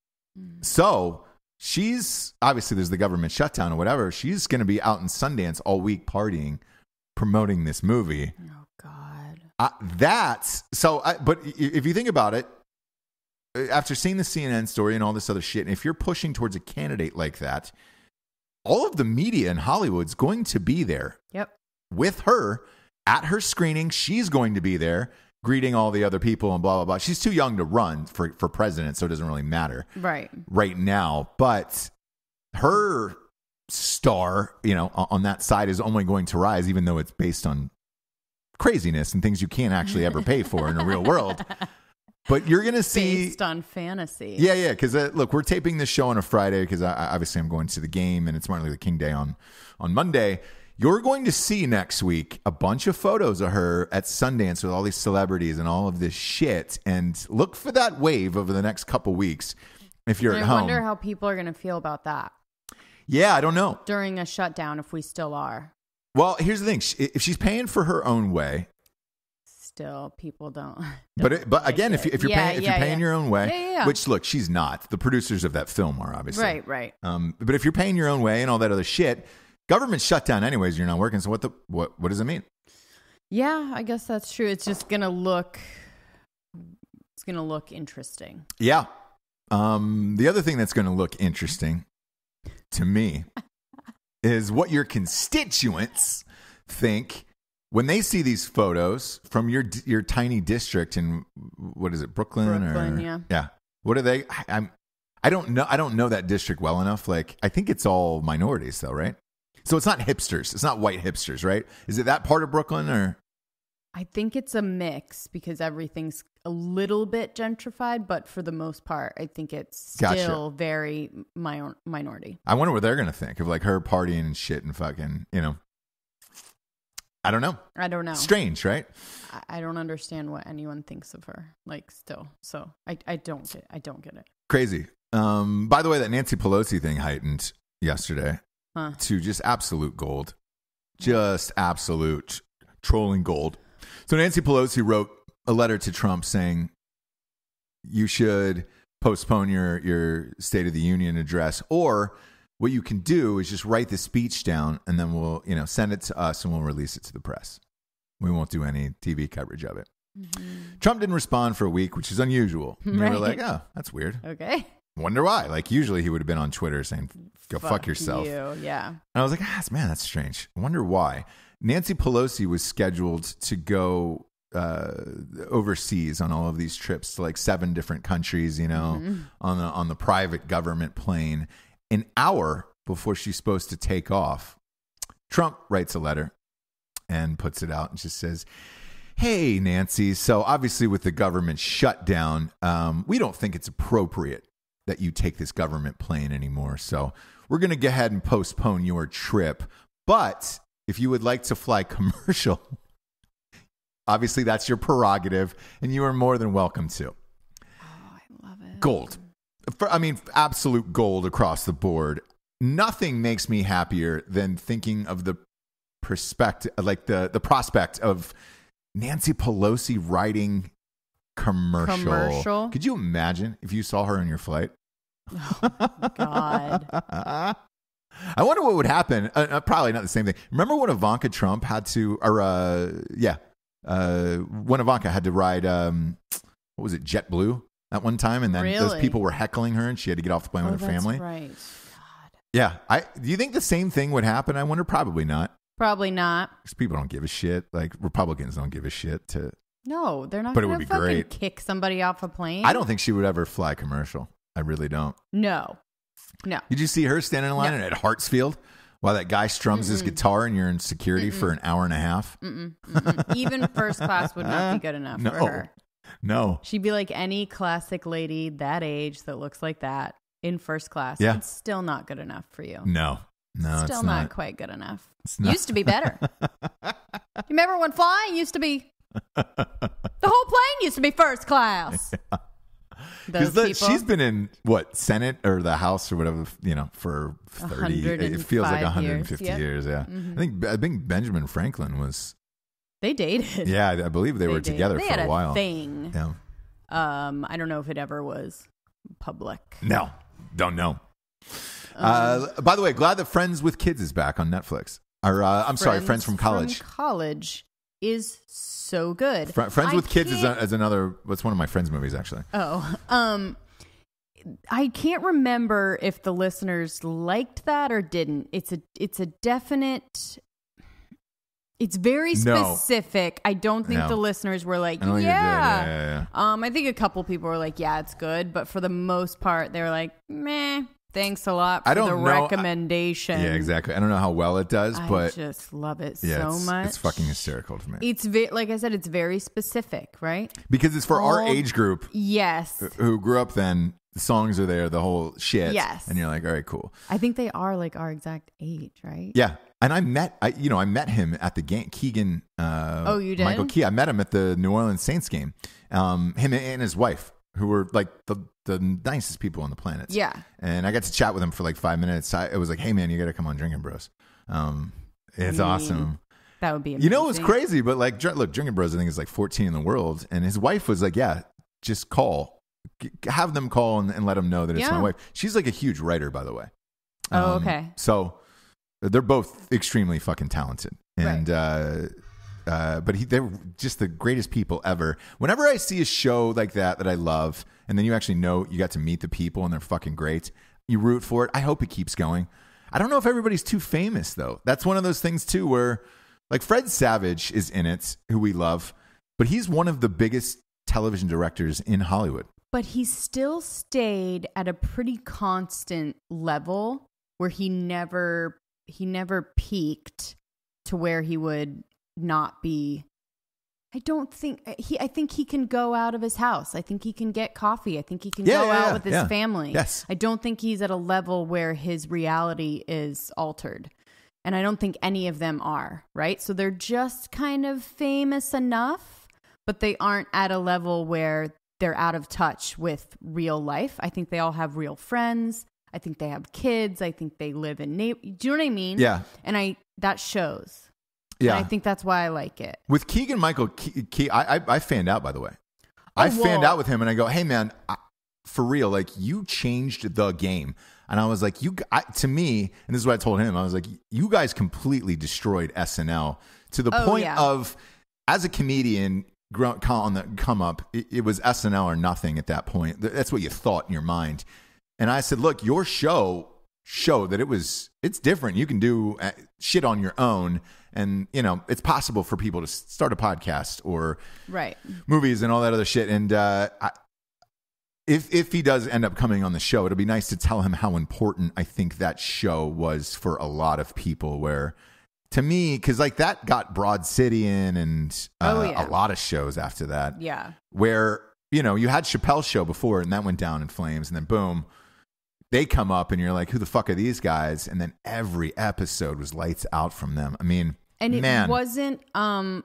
So she's obviously, there's the government shutdown or whatever. She's going to be out in Sundance all week partying, promoting this movie. Oh God. But if you think about it, after seeing the CNN story and all this other shit, and if you're pushing towards a candidate like that, all of the media in Hollywood's going to be there. Yep. With her at her screening. She's going to be there greeting all the other people and blah, blah, blah. She's too young to run for president, so it doesn't really matter right now. But her star, on that side is only going to rise, even though it's based on craziness and things you can't actually ever pay for in the real world. But you're going to see... Based on fantasy. Yeah. Because, look, we're taping this show on a Friday because obviously I'm going to the game and it's Martin Luther King Day on Monday. You're going to see next week a bunch of photos of her at Sundance with all these celebrities and all of this shit. And look for that wave over the next couple weeks if you're at home. I wonder how people are going to feel about that. Yeah, I don't know. During a shutdown, if we still are. Well, here's the thing. If she's paying for her own way... Still, people don't. But again, if you're paying your own way, which look, she's not. The producers of that film are obviously right. But if you're paying your own way and all that other shit, government shut down anyways. You're not working. So what does it mean? Yeah, I guess that's true. It's just gonna look. It's gonna look interesting. Yeah. The other thing that's gonna look interesting to me is what your constituents think. When they see these photos from your tiny district in what is it, Brooklyn? Yeah. What are they? I don't know. I don't know that district well enough. Like, I think it's all minorities, though, right? So it's not hipsters. It's not white hipsters, right? Is it that part of Brooklyn or? I think it's a mix because everything's a little bit gentrified, but for the most part, I think it's still very minority. I wonder what they're gonna think of like her partying and shit and fucking, I don't know. Strange, right? I don't understand what anyone thinks of her. Like, still, so I don't get it. Crazy. By the way, that Nancy Pelosi thing heightened yesterday to just absolute gold, just absolute trolling gold. So Nancy Pelosi wrote a letter to Trump saying you should postpone your State of the Union address, or what you can do is just write the speech down and then we'll, send it to us and we'll release it to the press. We won't do any TV coverage of it. Mm-hmm. Trump didn't respond for a week, which is unusual. And we were like, oh, that's weird. Okay. Wonder why. Like, usually he would have been on Twitter saying, go fuck yourself. Yeah. And I was like, man, that's strange. I wonder why. Nancy Pelosi was scheduled to go overseas on all of these trips to like 7 different countries, on the private government plane. An hour before she's supposed to take off, Trump writes a letter and puts it out and just says, hey, Nancy, so obviously with the government shutdown, we don't think it's appropriate that you take this government plane anymore. So we're going to go ahead and postpone your trip. But if you would like to fly commercial, obviously that's your prerogative and you are more than welcome to. Oh, I love it. Gold. Absolute gold across the board. Nothing makes me happier than thinking of the perspective, like the prospect of Nancy Pelosi riding commercial. Could you imagine if you saw her on your flight? Oh, God. I wonder what would happen. Probably not the same thing. Remember when Ivanka Trump had to, when Ivanka had to ride, what was it, JetBlue? At one time, and then those people were heckling her, and she had to get off the plane with her family. Right. God. Yeah. Do you think the same thing would happen? I wonder. Probably not. Probably not. Because people don't give a shit. Like Republicans don't give a shit. No, they're not. But it would be great. Kick somebody off a plane. I don't think she would ever fly commercial. I really don't. No. Did you see her standing in line at Hartsfield while that guy strums his guitar and you're in security for an hour and a half? Even first class would not be good enough for her. No. She'd be like any classic lady that age that looks like that in first class. Yeah. It's still not good enough for you. No, still it's not quite good enough. It's not. Used to be better. You remember when flying used to be the whole plane used to be first class. Because she's been in Senate or the House or whatever, for 30. It feels like 150 years. Yeah. Mm-hmm. I think Benjamin Franklin was. They dated. Yeah, I believe they were together for a while. Thing. Yeah. I don't know if it ever was public. No, don't know. By the way, glad that Friends with Kids is back on Netflix. Friends from College. College is so good. Friends with Kids is another. What's one of my Friends movies actually? Oh, I can't remember if the listeners liked that or didn't. It's a definite. It's very specific. I don't think the listeners were like, yeah. I think a couple people were like, yeah, it's good. But for the most part, they were like, meh. Thanks a lot for the recommendation. Yeah, exactly. I don't know how well it does, but I just love it so much. It's fucking hysterical to me. It's like I said, it's very specific, right? Because it's for our age group. Yes. Who grew up then. The songs are there, the whole shit. Yes. And you're like, all right, cool. I think they are like our exact age, right? Yeah. And I met him at the game. Keegan. You did? Michael Key. I met him at the New Orleans Saints game. Him and his wife, who were like the nicest people on the planet. Yeah. And I got to chat with him for like 5 minutes. It was like, hey man, you got to come on Drinking Bros. It's awesome. That would be amazing. You know, it was crazy, but like, look, Drinking Bros, I think is like 14 in the world. And his wife was like, yeah, just call. Have them call and let them know that it's my wife. She's like a huge writer, by the way. Okay. So they're both extremely fucking talented. And, right. But they're just the greatest people ever. Whenever I see a show like that I love, and then you actually know you got to meet the people and they're fucking great, you root for it. I hope it keeps going. I don't know if everybody's too famous, though. That's one of those things, too, where like Fred Savage is in it, who we love, but he's one of the biggest television directors in Hollywood. But he still stayed at a pretty constant level where he never peaked to where he would not be. I think he can go out of his house. I think he can get coffee. I think he can go out with his family. Yes. I don't think he's at a level where his reality is altered. And I don't think any of them are, right? So they're just kind of famous enough, but they aren't at a level where they're out of touch with real life. I think they all have real friends. I think they have kids. I think they live in do you know what I mean? Yeah. And that shows. Yeah. And I think that's why I like it. With Keegan Michael Key, I fanned out, by the way. I fanned out with him and I go, hey man, for real, like you changed the game. And I was like, to me, and this is what I told him, I was like, you guys completely destroyed SNL to the point of, as a comedian, on the come up, it was SNL or nothing at that point. That's what you thought in your mind. And I said, look, your show showed that it's different. You can do shit on your own. And, you know, it's possible for people to start a podcast or movies and all that other shit. And if he does end up coming on the show, it'll be nice to tell him how important I think that show was for a lot of people, where to me, because like that got Broad City in and a lot of shows after that. Yeah. Where, you know, you had Chappelle's show before and that went down in flames, and then boom, they come up and you're like, who the fuck are these guys? And then every episode was lights out from them. I mean, it wasn't a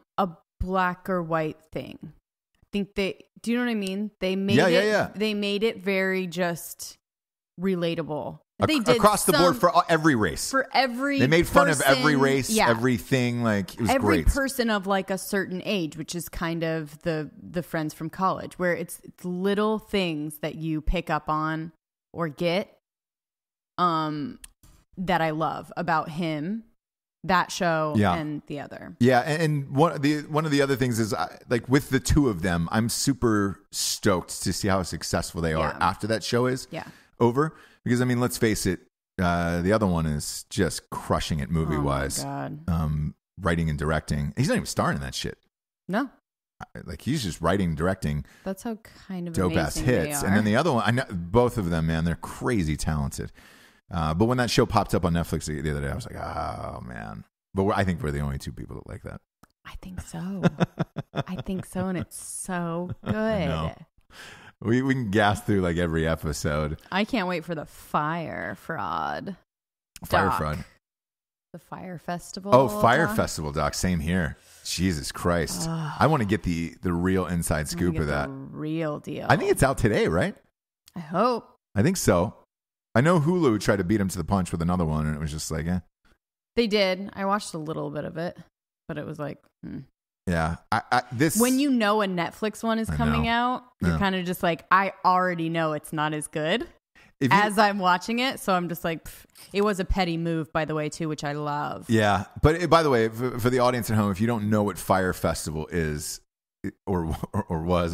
black or white thing. I think do you know what I mean? They made They made it very just relatable. They did across the board for every race. For every They made fun of every race, everything. Like, it was every great. person of like a certain age, which is kind of the friends from college, where it's little things that you pick up on or get that I love about him, that show, and the other. Yeah, and one of the other things is, like, with the two of them, I'm super stoked to see how successful they are after that show is over. Because, I mean, let's face it, the other one is just crushing it movie-wise. Oh, my God. Writing and directing. He's not even starring in that shit. No. Like, he's just writing and directing. That's how kind of dope-ass hits. And then the other one, I know, both of them, man, they're crazy talented. But when that show popped up on Netflix the other day, I was like, oh, man. But I think we're the only two people that like that. I think so. I think so, and it's so good. No. We can gas through like every episode. I can't wait for the Fire Fraud. Fraud. The Fire Festival. Oh, Fire Festival doc. Same here. Jesus Christ. I want to get the real inside scoop of that. The real deal. I think it's out today, right? I hope. I think so. I know Hulu tried to beat him to the punch with another one, and it was just like, eh. They did. I watched a little bit of it, but it was like, Yeah. When you know a Netflix one is coming out, you're kind of just like, I already know it's not as good as I'm watching it. So I'm just like, it was a petty move, by the way, too, which I love. Yeah. But by the way, for the audience at home, if you don't know what Fire Festival is or was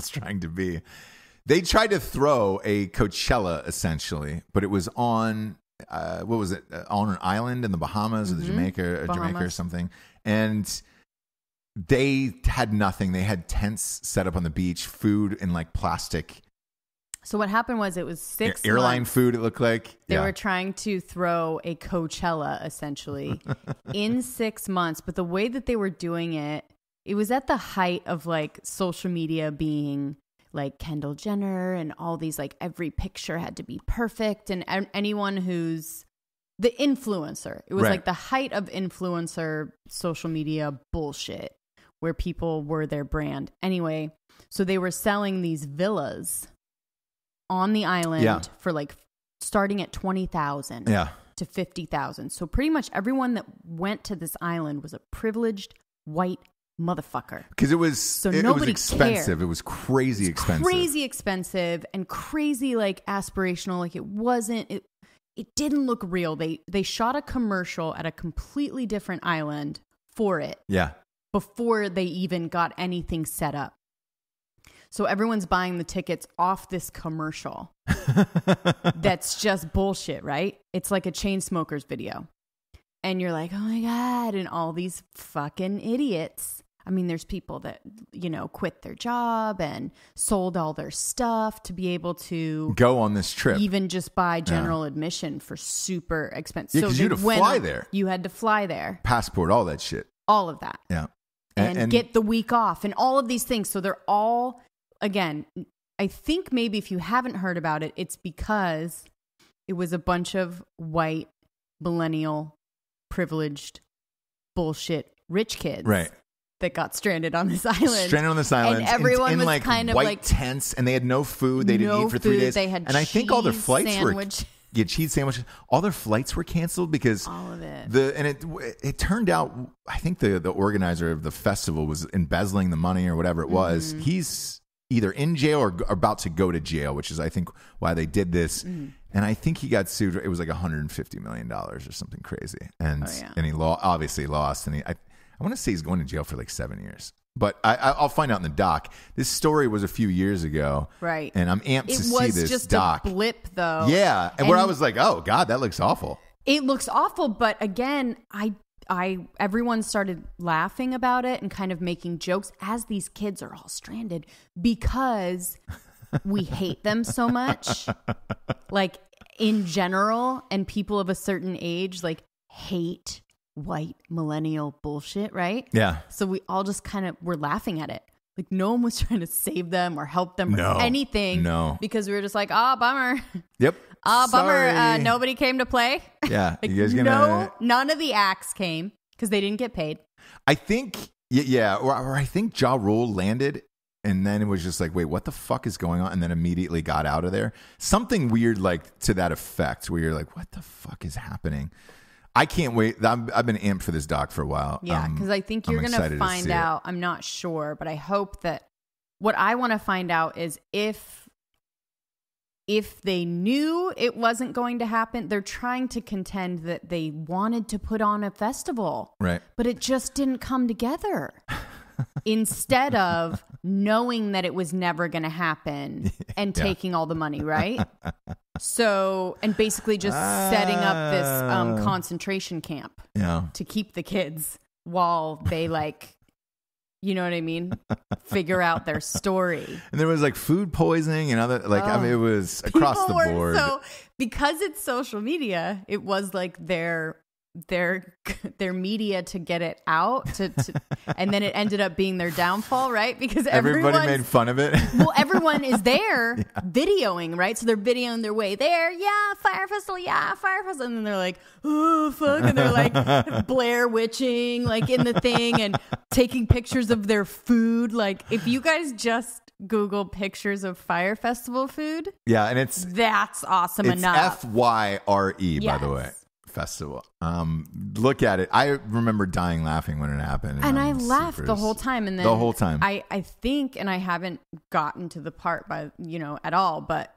trying to be, they tried to throw a Coachella essentially, but it was on, what was it? On an island in the Bahamas or the Jamaica or something. And they had nothing. They had tents set up on the beach, food in like plastic So what happened was it was 6 airline months. food, it looked like. They were trying to throw a Coachella, essentially, in 6 months. But the way that they were doing it, it was at the height of like social media being like Kendall Jenner and all these, like every picture had to be perfect. And anyone who's the influencer, it was like the height of influencer social media bullshit where people were their brand. Anyway, so they were selling these villas on the island for like starting at 20,000 to 50,000. So pretty much everyone that went to this island was a privileged white motherfucker. Because it was expensive. Cared. It was crazy expensive. Crazy expensive and crazy like aspirational. Like it didn't look real. They shot a commercial at a completely different island for it. Yeah. Before they even got anything set up. So everyone's buying the tickets off this commercial. That's just bullshit, right? It's like a Chainsmokers video. And you're like, oh my God. And all these fucking idiots. I mean, there's people that, quit their job and sold all their stuff to be able to go on this trip. Even just buy general admission for super expensive. Yeah, because you had to fly there. You had to fly there. Passport, all that shit. All of that. Yeah. And get the week off and all of these things. So they're all... Again, I think maybe if you haven't heard about it, it's because it was a bunch of white, millennial, privileged, bullshit, rich kids that got stranded on this island. And everyone was like kind of white like tents, and they had no food. They didn't eat for 3 days. They had and I think all their flights sandwich. Cheese sandwiches. All their flights were canceled because all of it. It turned out. I think the organizer of the festival was embezzling the money or whatever it was. He's either in jail or about to go to jail, which is, I think, why they did this. And I think he got sued. It was like $150 million or something crazy. And and he obviously lost. And I want to say he's going to jail for like 7 years. But I'll find out in the doc. This story was a few years ago. Right. And I'm amped to see this doc. It was just a blip, though. Yeah. And where I was like, oh, God, that looks awful. It looks awful. But again, everyone started laughing about it and kind of making jokes as these kids are all stranded because we hate them so much. Like in general, and people of a certain age like hate white millennial bullshit, right? Yeah. So we all just kind of were laughing at it. Like no one was trying to save them or help them or anything. No. Because we were just like, bummer. Yep. Bummer. Nobody came to play. Yeah. Like, you guys gonna... none of the acts came because they didn't get paid. I think, or I think Ja Rule landed and then it was just like, wait, what the fuck is going on? And then immediately got out of there. Something weird like to that effect where you're like, what the fuck is happening? I can't wait. I've been amped for this doc for a while. Yeah, because I think you're going to find out. I'm not sure, but I hope that what I want to find out is if they knew it wasn't going to happen, they're trying to contend that they wanted to put on a festival. Right. But it just didn't come together. Instead of knowing that it was never going to happen and taking all the money, right? So, and basically just setting up this concentration camp to keep the kids while they you know what I mean? Figure out their story. And there was like food poisoning and other, it was across the board. So because it's social media, it was like their media to get it out and then it ended up being their downfall, right? Because everybody made fun of it. Well, everyone is there videoing, right? So they're videoing their way there. Yeah, Fire Festival. And then they're like, oh fuck, and they're like Blair Witching like in the thing and taking pictures of their food. Like if you guys just Google pictures of Fire Festival food, and that's awesome enough. FYRE, by the way. Festival. Look at it. I remember dying laughing when it happened. And I laughed the whole time. And then the whole time. I think, and I haven't gotten to the part at all, but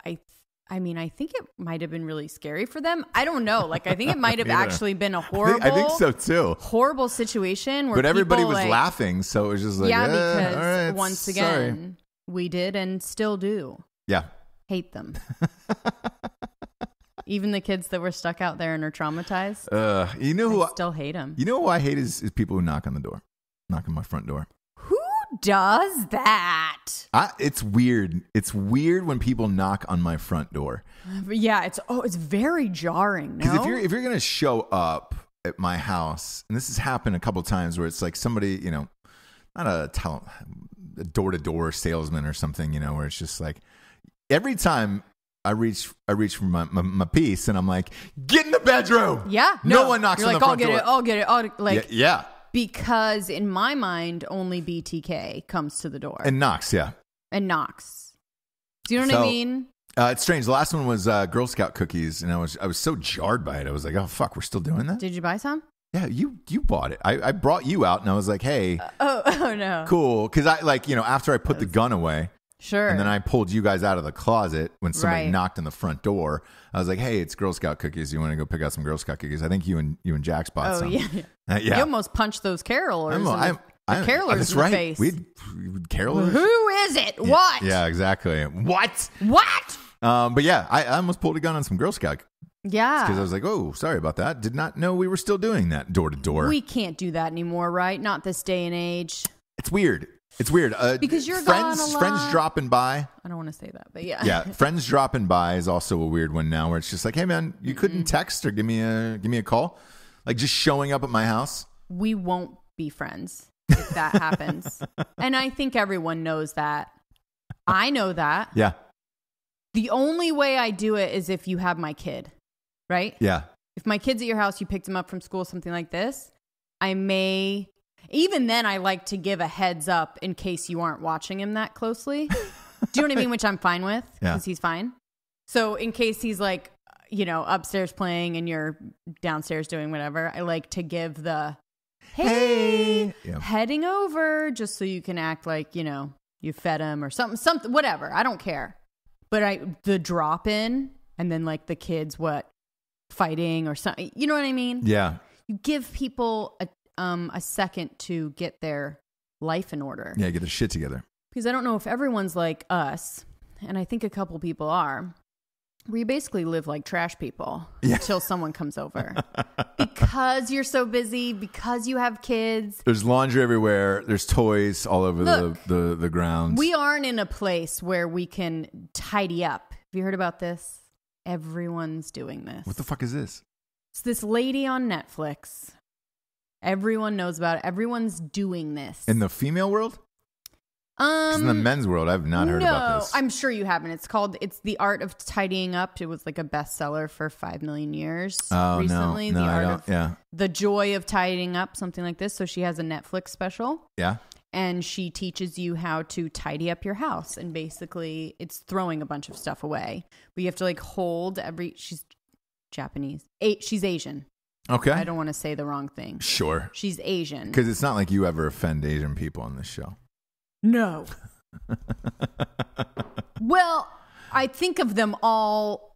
I mean, I think it might have been really scary for them. I don't know. Like, I think it might have actually been a horrible. I think so too. Horrible situation where but everybody was laughing. So it was just like, because all right, once again, we did and still do. Yeah. Hate them. Even the kids that were stuck out there and are traumatized. You know who I still hate them. You know who I hate is people who knock on the door, knock on my front door. Who does that? It's weird. It's weird when people knock on my front door. Yeah, it's very jarring. Because if you're gonna show up at my house, and this has happened a couple times where it's like somebody, not a door-to-door salesman or something, where it's just like every time I reach for my piece, and I'm like, get in the bedroom. Yeah, no one knocks on the front door. I'll get it. Yeah. Because in my mind, only BTK comes to the door and knocks. Yeah, and knocks. Do you know what I mean? It's strange. The last one was Girl Scout cookies, and I was so jarred by it. I was like, oh fuck, we're still doing that. Did you buy some? Yeah, you bought it. I brought you out, and I was like, hey, oh no, cool. Because after I put the gun away. Sure. And then I pulled you guys out of the closet when somebody knocked on the front door. I was like, hey, it's Girl Scout cookies. You want to go pick out some Girl Scout cookies? I think you and Jax bought some. Yeah. Yeah. You almost punched those carolers carolers that's in right. the face. We carolers? Who is it? What? Yeah, exactly. What? But yeah, I almost pulled a gun on some Girl Scout. Yeah. Because I was like, oh, sorry about that. Did not know we were still doing that door to door. We can't do that anymore, right? Not this day and age. It's weird. It's weird. Because you're friends, gone a lot. Friends dropping by. I don't want to say that, but yeah. Yeah, friends dropping by is also a weird one now, where it's just like, hey man, you couldn't text or give me a call, like just showing up at my house. We won't be friends if that happens, and I think everyone knows that. I know that. Yeah. The only way I do it is if you have my kid, right? Yeah. If my kid's at your house, you picked him up from school, something like this, I may. Even then, I like to give a heads up in case you aren't watching him that closely. Do you know what I mean? Which I'm fine with because he's fine. So in case he's like, upstairs playing and you're downstairs doing whatever, I like to give the, hey. Heading over, just so you can act like, you fed him or something, whatever. I don't care. But the drop in and then like the kids, fighting or something. You know what I mean? Yeah. You give people a second to get their life in order. Yeah, get their shit together. Because I don't know if everyone's like us, and I think a couple people are. We basically live like trash people until someone comes over. Because you're so busy, because you have kids. There's laundry everywhere. There's toys all over the grounds. We aren't in a place where we can tidy up. Have you heard about this? Everyone's doing this. What the fuck is this? It's this lady on Netflix. Everyone knows about it. Everyone's doing this. In the female world? In the men's world, I've not heard about this. I'm sure you haven't. It's The Art of Tidying Up. It was like a bestseller for 5 million years recently. No, The Joy of Tidying Up, something like this. So she has a Netflix special. Yeah. And she teaches you how to tidy up your house. And basically, it's throwing a bunch of stuff away. But you have to hold she's Japanese. She's Asian. Okay. I don't want to say the wrong thing. Sure. She's Asian. Because it's not like you ever offend Asian people on this show. No. Well, I think of them all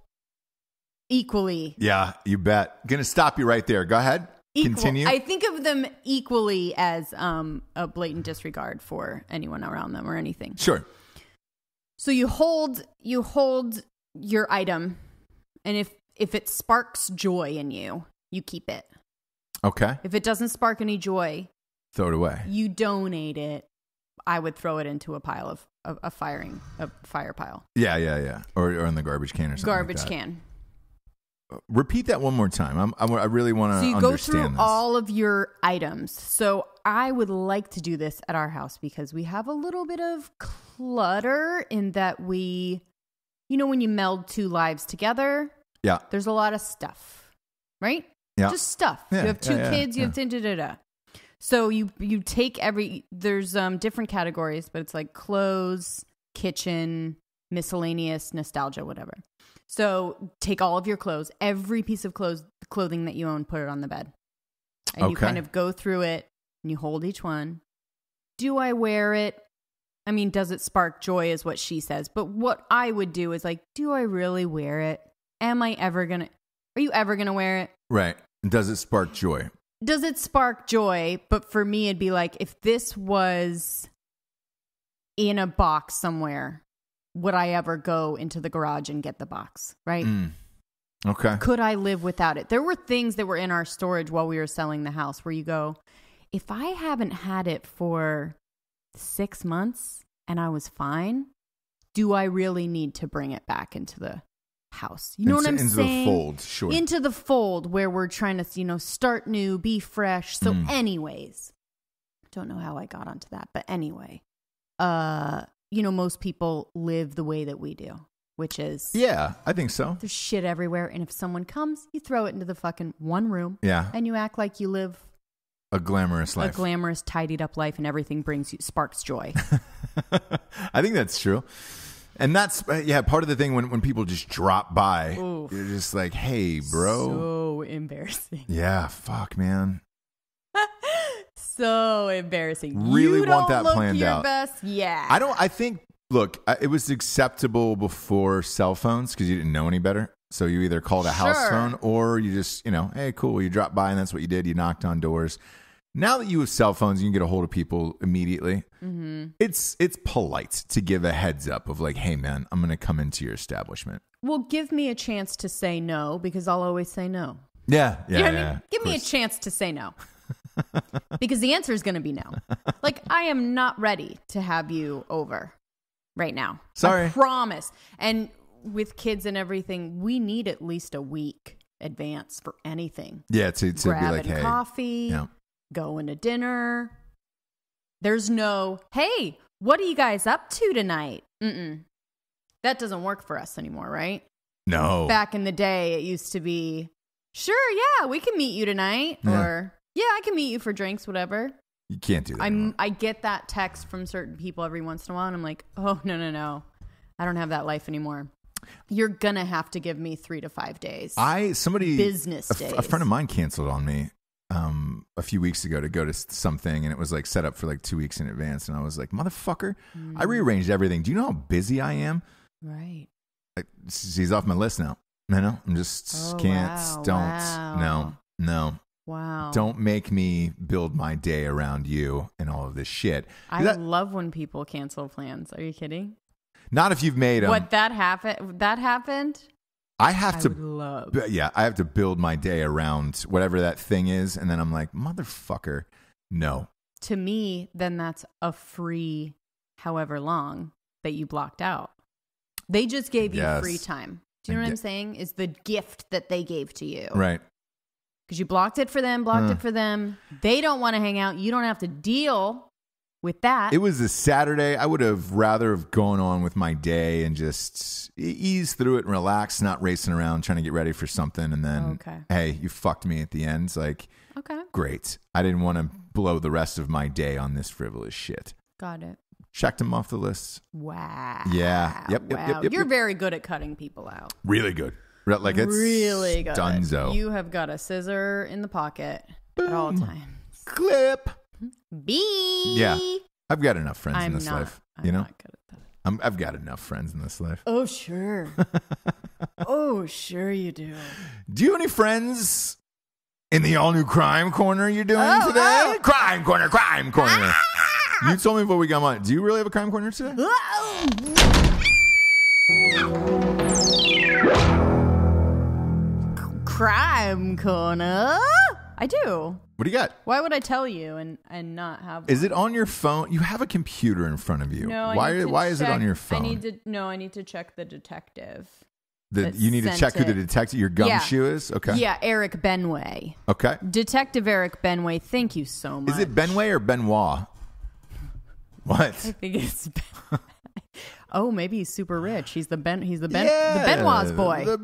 equally. Yeah, you bet. Going to stop you right there. Go ahead. Continue. I think of them equally as a blatant disregard for anyone around them or anything. Sure. So you hold your item, and if it sparks joy in you, you keep it. Okay. If it doesn't spark any joy, throw it away. You donate it. I would throw it into a pile of a fire pile. Yeah. Or in the garbage can or something. Garbage can. Repeat that one more time. I really want to understand this. So you go through all of your items. So I would like to do this at our house because we have a little bit of clutter in that we, when you meld two lives together, there's a lot of stuff, right? Yeah. Just stuff. Yeah. You have two kids, you have da-da-da-da. So you take there's different categories, but it's like clothes, kitchen, miscellaneous, nostalgia, whatever. So take all of your clothes, every piece of clothing that you own, put it on the bed. And you kind of go through it and you hold each one. Do I wear it? I mean, does it spark joy is what she says. But what I would do is like, do I really wear it? Are you ever going to wear it? Right. Does it spark joy? Does it spark joy? But for me, it'd be like, if this was in a box somewhere, would I ever go into the garage and get the box? Right? Okay. Could I live without it? There were things that were in our storage while we were selling the house where you go, if I haven't had it for 6 months and I was fine, do I really need to bring it back into the house? You know what I'm saying? Into the fold, sure. Into the fold where we're trying to, start new, be fresh. So anyways, don't know how I got onto that, but anyway, most people live the way that we do, which is... Yeah, I think so. There's shit everywhere. And if someone comes, you throw it into the fucking one room. Yeah. And you act like you live... A glamorous life. A glamorous, tidied up life, and everything sparks joy. I think that's true. And that's, part of the thing when people just drop by, Oof. You're just like, hey, bro. So embarrassing. Yeah, fuck, man. So embarrassing. Really you want don't that planned your out. Best? Yeah. Look, it was acceptable before cell phones because you didn't know any better. So you either called a house phone or you just, hey, cool, you dropped by and that's what you did. You knocked on doors. Now that you have cell phones, you can get a hold of people immediately. Mm-hmm. It's polite to give a heads up of like, hey, man, I'm going to come into your establishment. Well, give me a chance to say no because I'll always say no. Yeah. You know what I mean? Give me a chance to say no. Because the answer is going to be no. Like, I am not ready to have you over right now. Sorry. I promise. And with kids and everything, we need at least a week advance for anything. Yeah, to be like, hey. Coffee, going to dinner. There's no, hey, what are you guys up to tonight? That doesn't work for us anymore, right? No. Back in the day, it used to be, sure, yeah, we can meet you tonight. Yeah. Or, yeah, I can meet you for drinks, whatever. You can't do that. I get that text from certain people every once in a while, and I'm like, oh, no. I don't have that life anymore. You're going to have to give me 3 to 5 days. Business days. A friend of mine canceled on me a few weeks ago to go to something, and it was like set up for like 2 weeks in advance. And I was like, motherfucker, I rearranged everything. Do you know how busy I am? Right. She's off my list now. No, I'm just No. Wow. Don't make me build my day around you and all of this shit. I love when people cancel plans. Are you kidding? Not if you've made them. What, that happened? I have to build my day around whatever that thing is. And then I'm like, motherfucker, no. To me, then that's a free however long that you blocked out. They just gave you free time. Do you know what I'm saying? Is the gift that they gave to you. Right. Because you blocked it for them. They don't want to hang out. You don't have to deal with that. It was a Saturday. I would have rather have gone on with my day and just ease through it and relax, not racing around trying to get ready for something. And then, hey, you fucked me at the end. It's like, great. I didn't want to blow the rest of my day on this frivolous shit. Got it. Checked him off the list. Wow. Yeah. Yep. You're very good at cutting people out. Really good. Like it's really good. Dunzo. You have got a scissor in the pocket at all times. Clip. B. Yeah. I've got enough friends in this life. I'm not good at that. I've got enough friends in this life. Oh, sure. Oh, sure you do. Do you have any friends in the all-new Crime Corner you're doing today? Crime Corner. You told me before we got on. Do you really have a Crime Corner today? Crime Corner. I do. What do you got? Why would I tell you and not have one? Is it on your phone? You have a computer in front of you. No, why is it on your phone? I need to check the detective. You need to check who the detective, your gumshoe is? Okay. Yeah, Eric Benway. Okay. Detective Eric Benway, thank you so much. Is it Benway or Benoit? What? I think it's Oh, maybe he's super rich. He's the Benoit's boy. The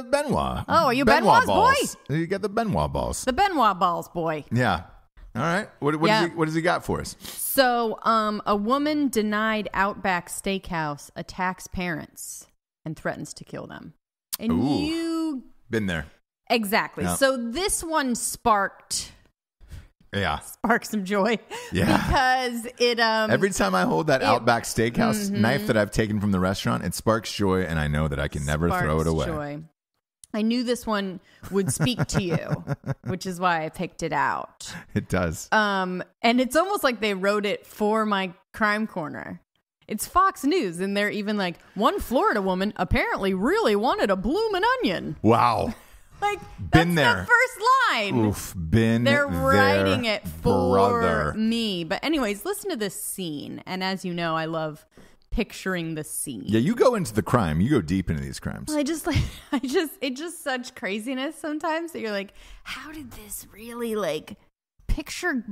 Benoit. Oh, are you Benoit's boy? You got the Benoit balls. The Benoit balls boy. Yeah. All right. What does he got for us? So, a woman denied Outback Steakhouse attacks parents and threatens to kill them. And you been there. Exactly. Yeah. So this one sparked some joy. Yeah. Because it every time I hold that Outback Steakhouse knife that I've taken from the restaurant, it sparks joy, and I know that I can never throw it away. Joy. I knew this one would speak to you, which is why I picked it out. It does. And it's almost like they wrote it for my Crime Corner. It's Fox News, and they're even like, one Florida woman apparently really wanted a bloomin' onion. Wow. Like, been that's there. the first line. Oof, been They're there, writing it for brother. me. But anyways, listen to this scene. And as you know, I love picturing the scene. Yeah, you go into the crime. You go deep into these crimes. It's just such craziness sometimes that you're like, how did this really picture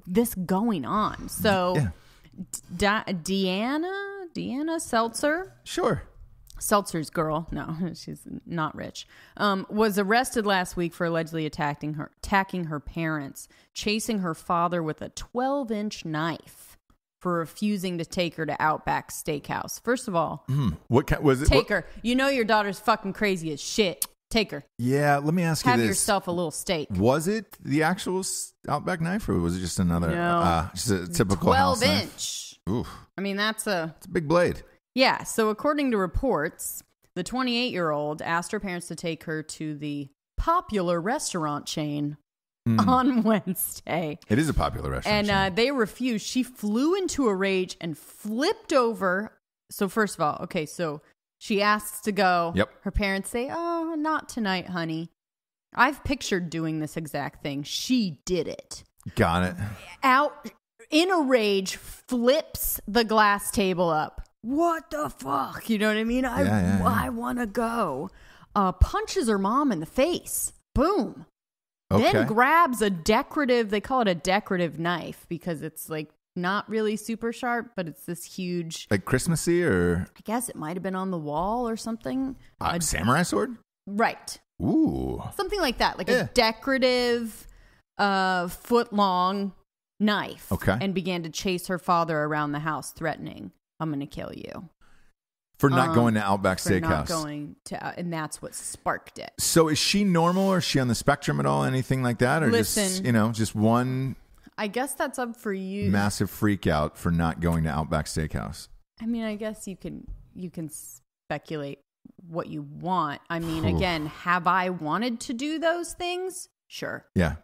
this going on? So Deanna Seltzer. Sure. Seltzer's girl, no, she's not rich, was arrested last week for allegedly attacking her parents, chasing her father with a 12-inch knife for refusing to take her to Outback Steakhouse. First of all, what was it? Take her. You know your daughter's fucking crazy as shit. Take her. Yeah, let me ask you this. Have yourself a little steak. Was it the actual Outback knife, or was it just another, just a typical 12-inch? Oof. I mean, it's a big blade. Yeah, so according to reports, the 28-year-old asked her parents to take her to the popular restaurant chain on Wednesday. It is a popular restaurant chain. And they refused. She flew into a rage and flipped over. So first of all, okay, so she asks to go. Yep. Her parents say, "Oh, not tonight, honey." I've pictured doing this exact thing. She did it. Got it. Out in a rage, flips the glass table up. What the fuck? You know what I mean? I want to go. Punches her mom in the face. Boom. Okay. Then grabs a decorative, they call it a decorative knife because it's not really super sharp, but it's this huge. Like Christmassy, or? I guess it might have been on the wall or something. A samurai sword? Right. Ooh. Something like that. Like a decorative, foot-long knife. Okay. And began to chase her father around the house, threatening, "I'm going to kill you." For not going to Outback Steakhouse. Not going to, and that's what sparked it. So is she normal, or is she on the spectrum at all? Anything like that? Or just one... I guess that's up for you. Massive freak out for not going to Outback Steakhouse. I mean, I guess you can speculate what you want. I mean, again, have I wanted to do those things? Sure. Yeah.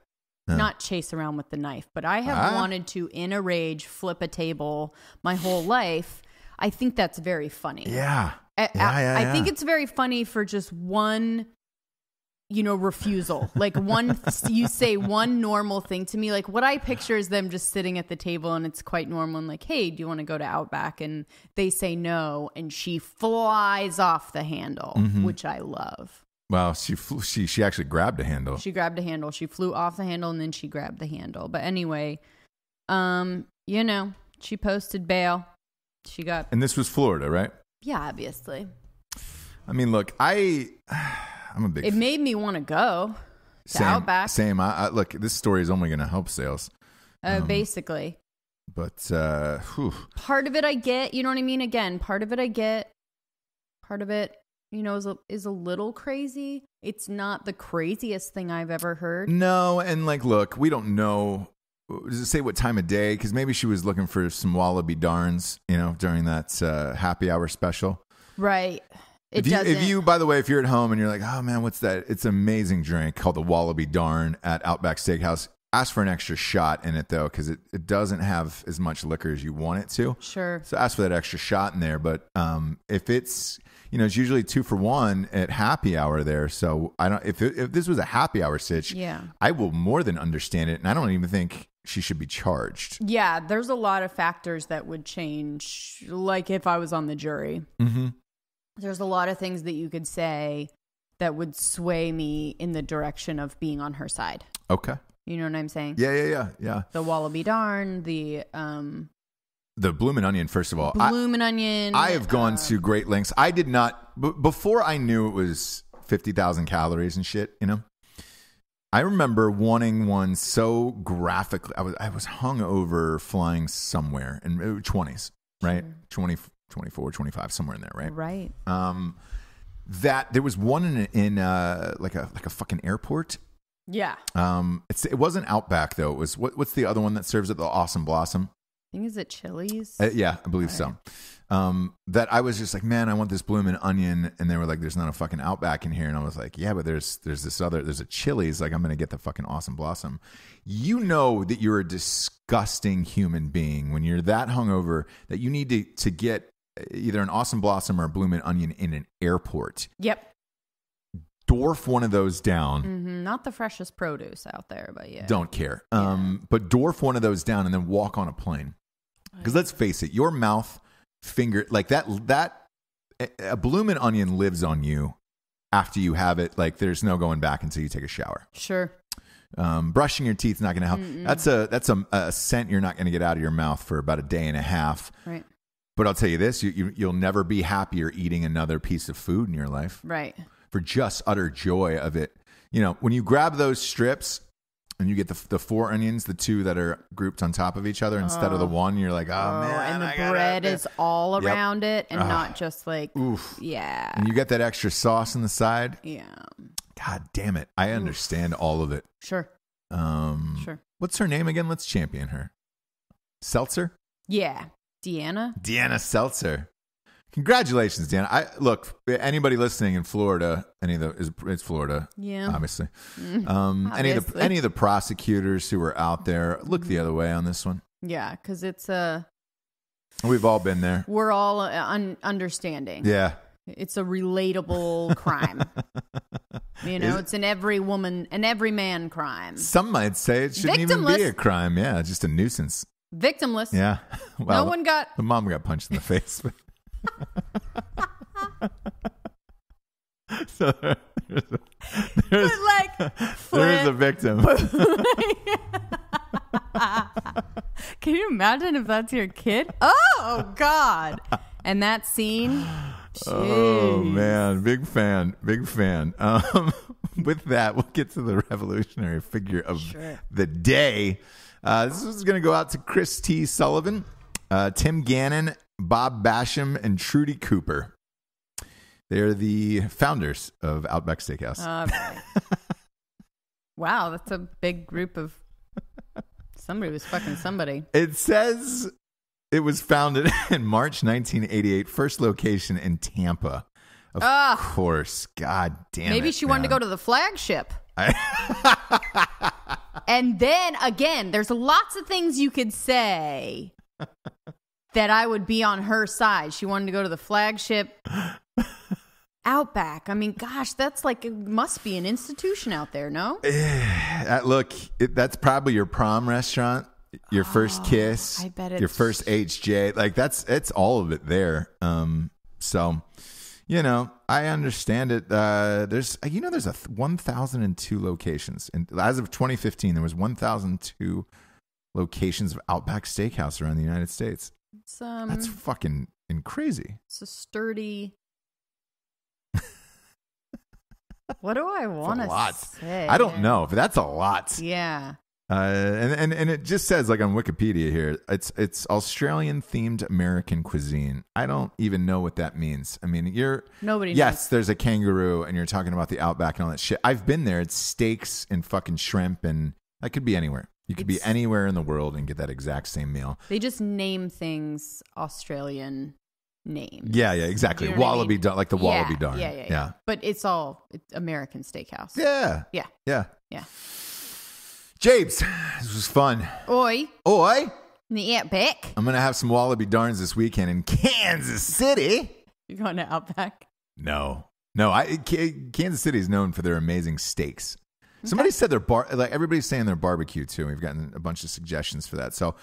Not chase around with the knife, but I have wanted to, in a rage, flip a table my whole life. I think that's very funny. Yeah. I think it's very funny for just one, refusal. Like you say one normal thing to me. Like what I picture is them just sitting at the table and it's quite normal and like, "Hey, do you want to go to Outback?" And they say no. And she flies off the handle, which I love. Well, she actually grabbed a handle. She grabbed a handle. She flew off the handle and then she grabbed the handle. But anyway, she posted bail. And this was Florida, right? Yeah, obviously. I mean, look, I'm a big... It made me want to go to Outback. Same. Look, this story is only going to help sales. Basically. But, part of it I get, you know what I mean? Again, part of it I get. Part of it, is a little crazy. It's not the craziest thing I've ever heard. No, and look, we don't know... Does it say what time of day? Because maybe she was looking for some wallaby darns, during that happy hour special. Right. If you, by the way, if you're at home and you're like, "Oh man, what's that?" It's an amazing drink called the Wallaby Darn at Outback Steakhouse. Ask for an extra shot in it though, because it doesn't have as much liquor as you want it to. Sure. So ask for that extra shot in there. But if it's, it's usually 2 for $1 at happy hour there. So I don't. If this was a happy hour sitch, I will more than understand it, and I don't even think she should be charged. Yeah, there's a lot of factors that would change. Like if I was on the jury, there's a lot of things that you could say that would sway me in the direction of being on her side. Okay. You know what I'm saying? Yeah. The Wallaby Darn, the Bloomin' Onion, first of all. Bloomin' Onion. I have gone to great lengths. I did not, before I knew it was 50,000 calories and shit, I remember wanting one so graphically. I was hungover flying somewhere in 20s, right? 20, 24, 25, somewhere in there, right? Right. That there was one in like a fucking airport. Yeah. It wasn't Outback though. It was what's the other one that serves at the Awesome Blossom? I think is it Chili's? Yeah, I believe so. That I was just like, man, I want this Bloomin' Onion, and they were like, there's not a fucking Outback in here, and I was like, yeah, but there's a Chili's. Like, I'm gonna get the fucking Awesome Blossom. You know that you're a disgusting human being when you're that hungover that you need to get either an Awesome Blossom or a Bloomin' Onion in an airport. Yep. dwarf one of those down. Mm-hmm. Not the freshest produce out there, but yeah. Don't care. But dwarf one of those down and then walk on a plane. Because let's face it, your mouth, finger, like that, a bloomin' onion lives on you after you have it. Like there's no going back until you take a shower. Sure. Brushing your teeth is not going to help. Mm-mm. That's a scent you're not going to get out of your mouth for about a day and a half. Right. But I'll tell you this, you'll never be happier eating another piece of food in your life. Right. For just utter joy of it. You know, when you grab those strips and you get the 4 onions, the 2 that are grouped on top of each other instead of the one, you're like, oh man. And the bread is all around it and not just like, oof. Yeah. And you get that extra sauce on the side. Yeah. God damn it. I understand all of it. Sure. Sure. What's her name again? Let's champion her. Seltzer? Yeah. Deanna Seltzer. Congratulations, Deanna. Look, anybody listening in Florida, it's Florida. Yeah. Obviously. Obviously. Any of the prosecutors who are out there, look the other way on this one. Yeah, because it's we've all been there. We're all understanding. Yeah. It's a relatable crime. You know, it's an every woman and every man crime. Some might say it shouldn't even be a crime. Yeah, it's just a nuisance. Victimless. Yeah. Well, no one got... The mom got punched in the face. So there is a victim. Can you imagine if that's your kid? Oh, God. And that scene... Jeez. Oh, man. Big fan. With that, we'll get to the revolutionary figure of the day. This is going to go out to Chris T. Sullivan, Tim Gannon, Bob Basham, and Trudy Cooper. They're the founders of Outback Steakhouse. Wow, that's a big group of... Somebody was fucking somebody. It says... It was founded in March 1988, first location in Tampa. Of course. God damn it. Maybe she wanted to go to the flagship. And then, again, there's lots of things you could say that I would be on her side. She wanted to go to the flagship Outback. I mean, gosh, that's like, it must be an institution out there, no? Look, that's probably your prom restaurant. Your first kiss, I bet it's... your first HJ, like it's all of it there. So, you know, I understand it. There's 1,002 locations, and as of 2015, there was 1,002 locations of Outback Steakhouse around the United States. That's fucking crazy. It's a sturdy. What do I want to say? I don't know, but that's a lot. Yeah. And it just says, like on Wikipedia here, it's Australian themed American cuisine. I don't even know what that means. I mean, nobody. Yes, knows. There's a kangaroo, and you're talking about the Outback and all that shit. I've been there. It's steaks and fucking shrimp, and that could be anywhere. You could be anywhere in the world and get that exact same meal. They just name things Australian names. Yeah, exactly. You know Wallaby, I mean? Like the Wallaby Darn. Yeah. But it's American Steakhouse. Yeah. Yeah. James, this was fun. Oi. The Outback. I'm going to have some Wallaby Darns this weekend in Kansas City. You going to Outback? No. Kansas City is known for their amazing steaks. Okay. Somebody said everybody's saying their barbecue too. We've gotten a bunch of suggestions for that. So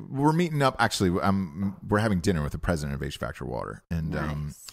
we're meeting up. Actually, we're having dinner with the president of H Factor Water, and nice.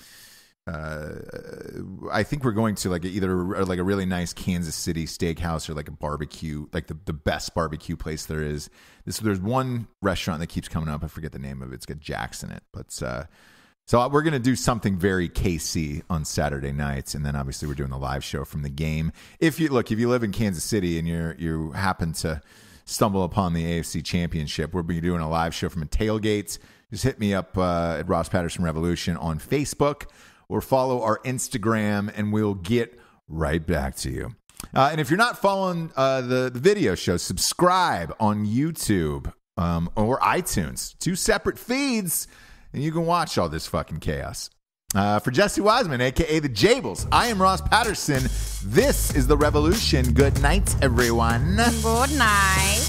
I think we're going to either a really nice Kansas City steakhouse or like a barbecue, like the best barbecue place there is. There's one restaurant that keeps coming up. I forget the name of it. It's got Jack's in it, but so we're going to do something very KC on Saturday nights, and then obviously we're doing the live show from the game. If you live in Kansas City and you happen to stumble upon the AFC Championship, we'll be doing a live show from a tailgate. Just hit me up at Ross Patterson Revolution on Facebook, or follow our Instagram, and we'll get right back to you. And if you're not following the video show, subscribe on YouTube or iTunes. 2 separate feeds, and you can watch all this fucking chaos. For Jessie Wiseman, a.k.a. the Jables, I am Ross Patterson. This is The Revolution. Good night, everyone. Good night.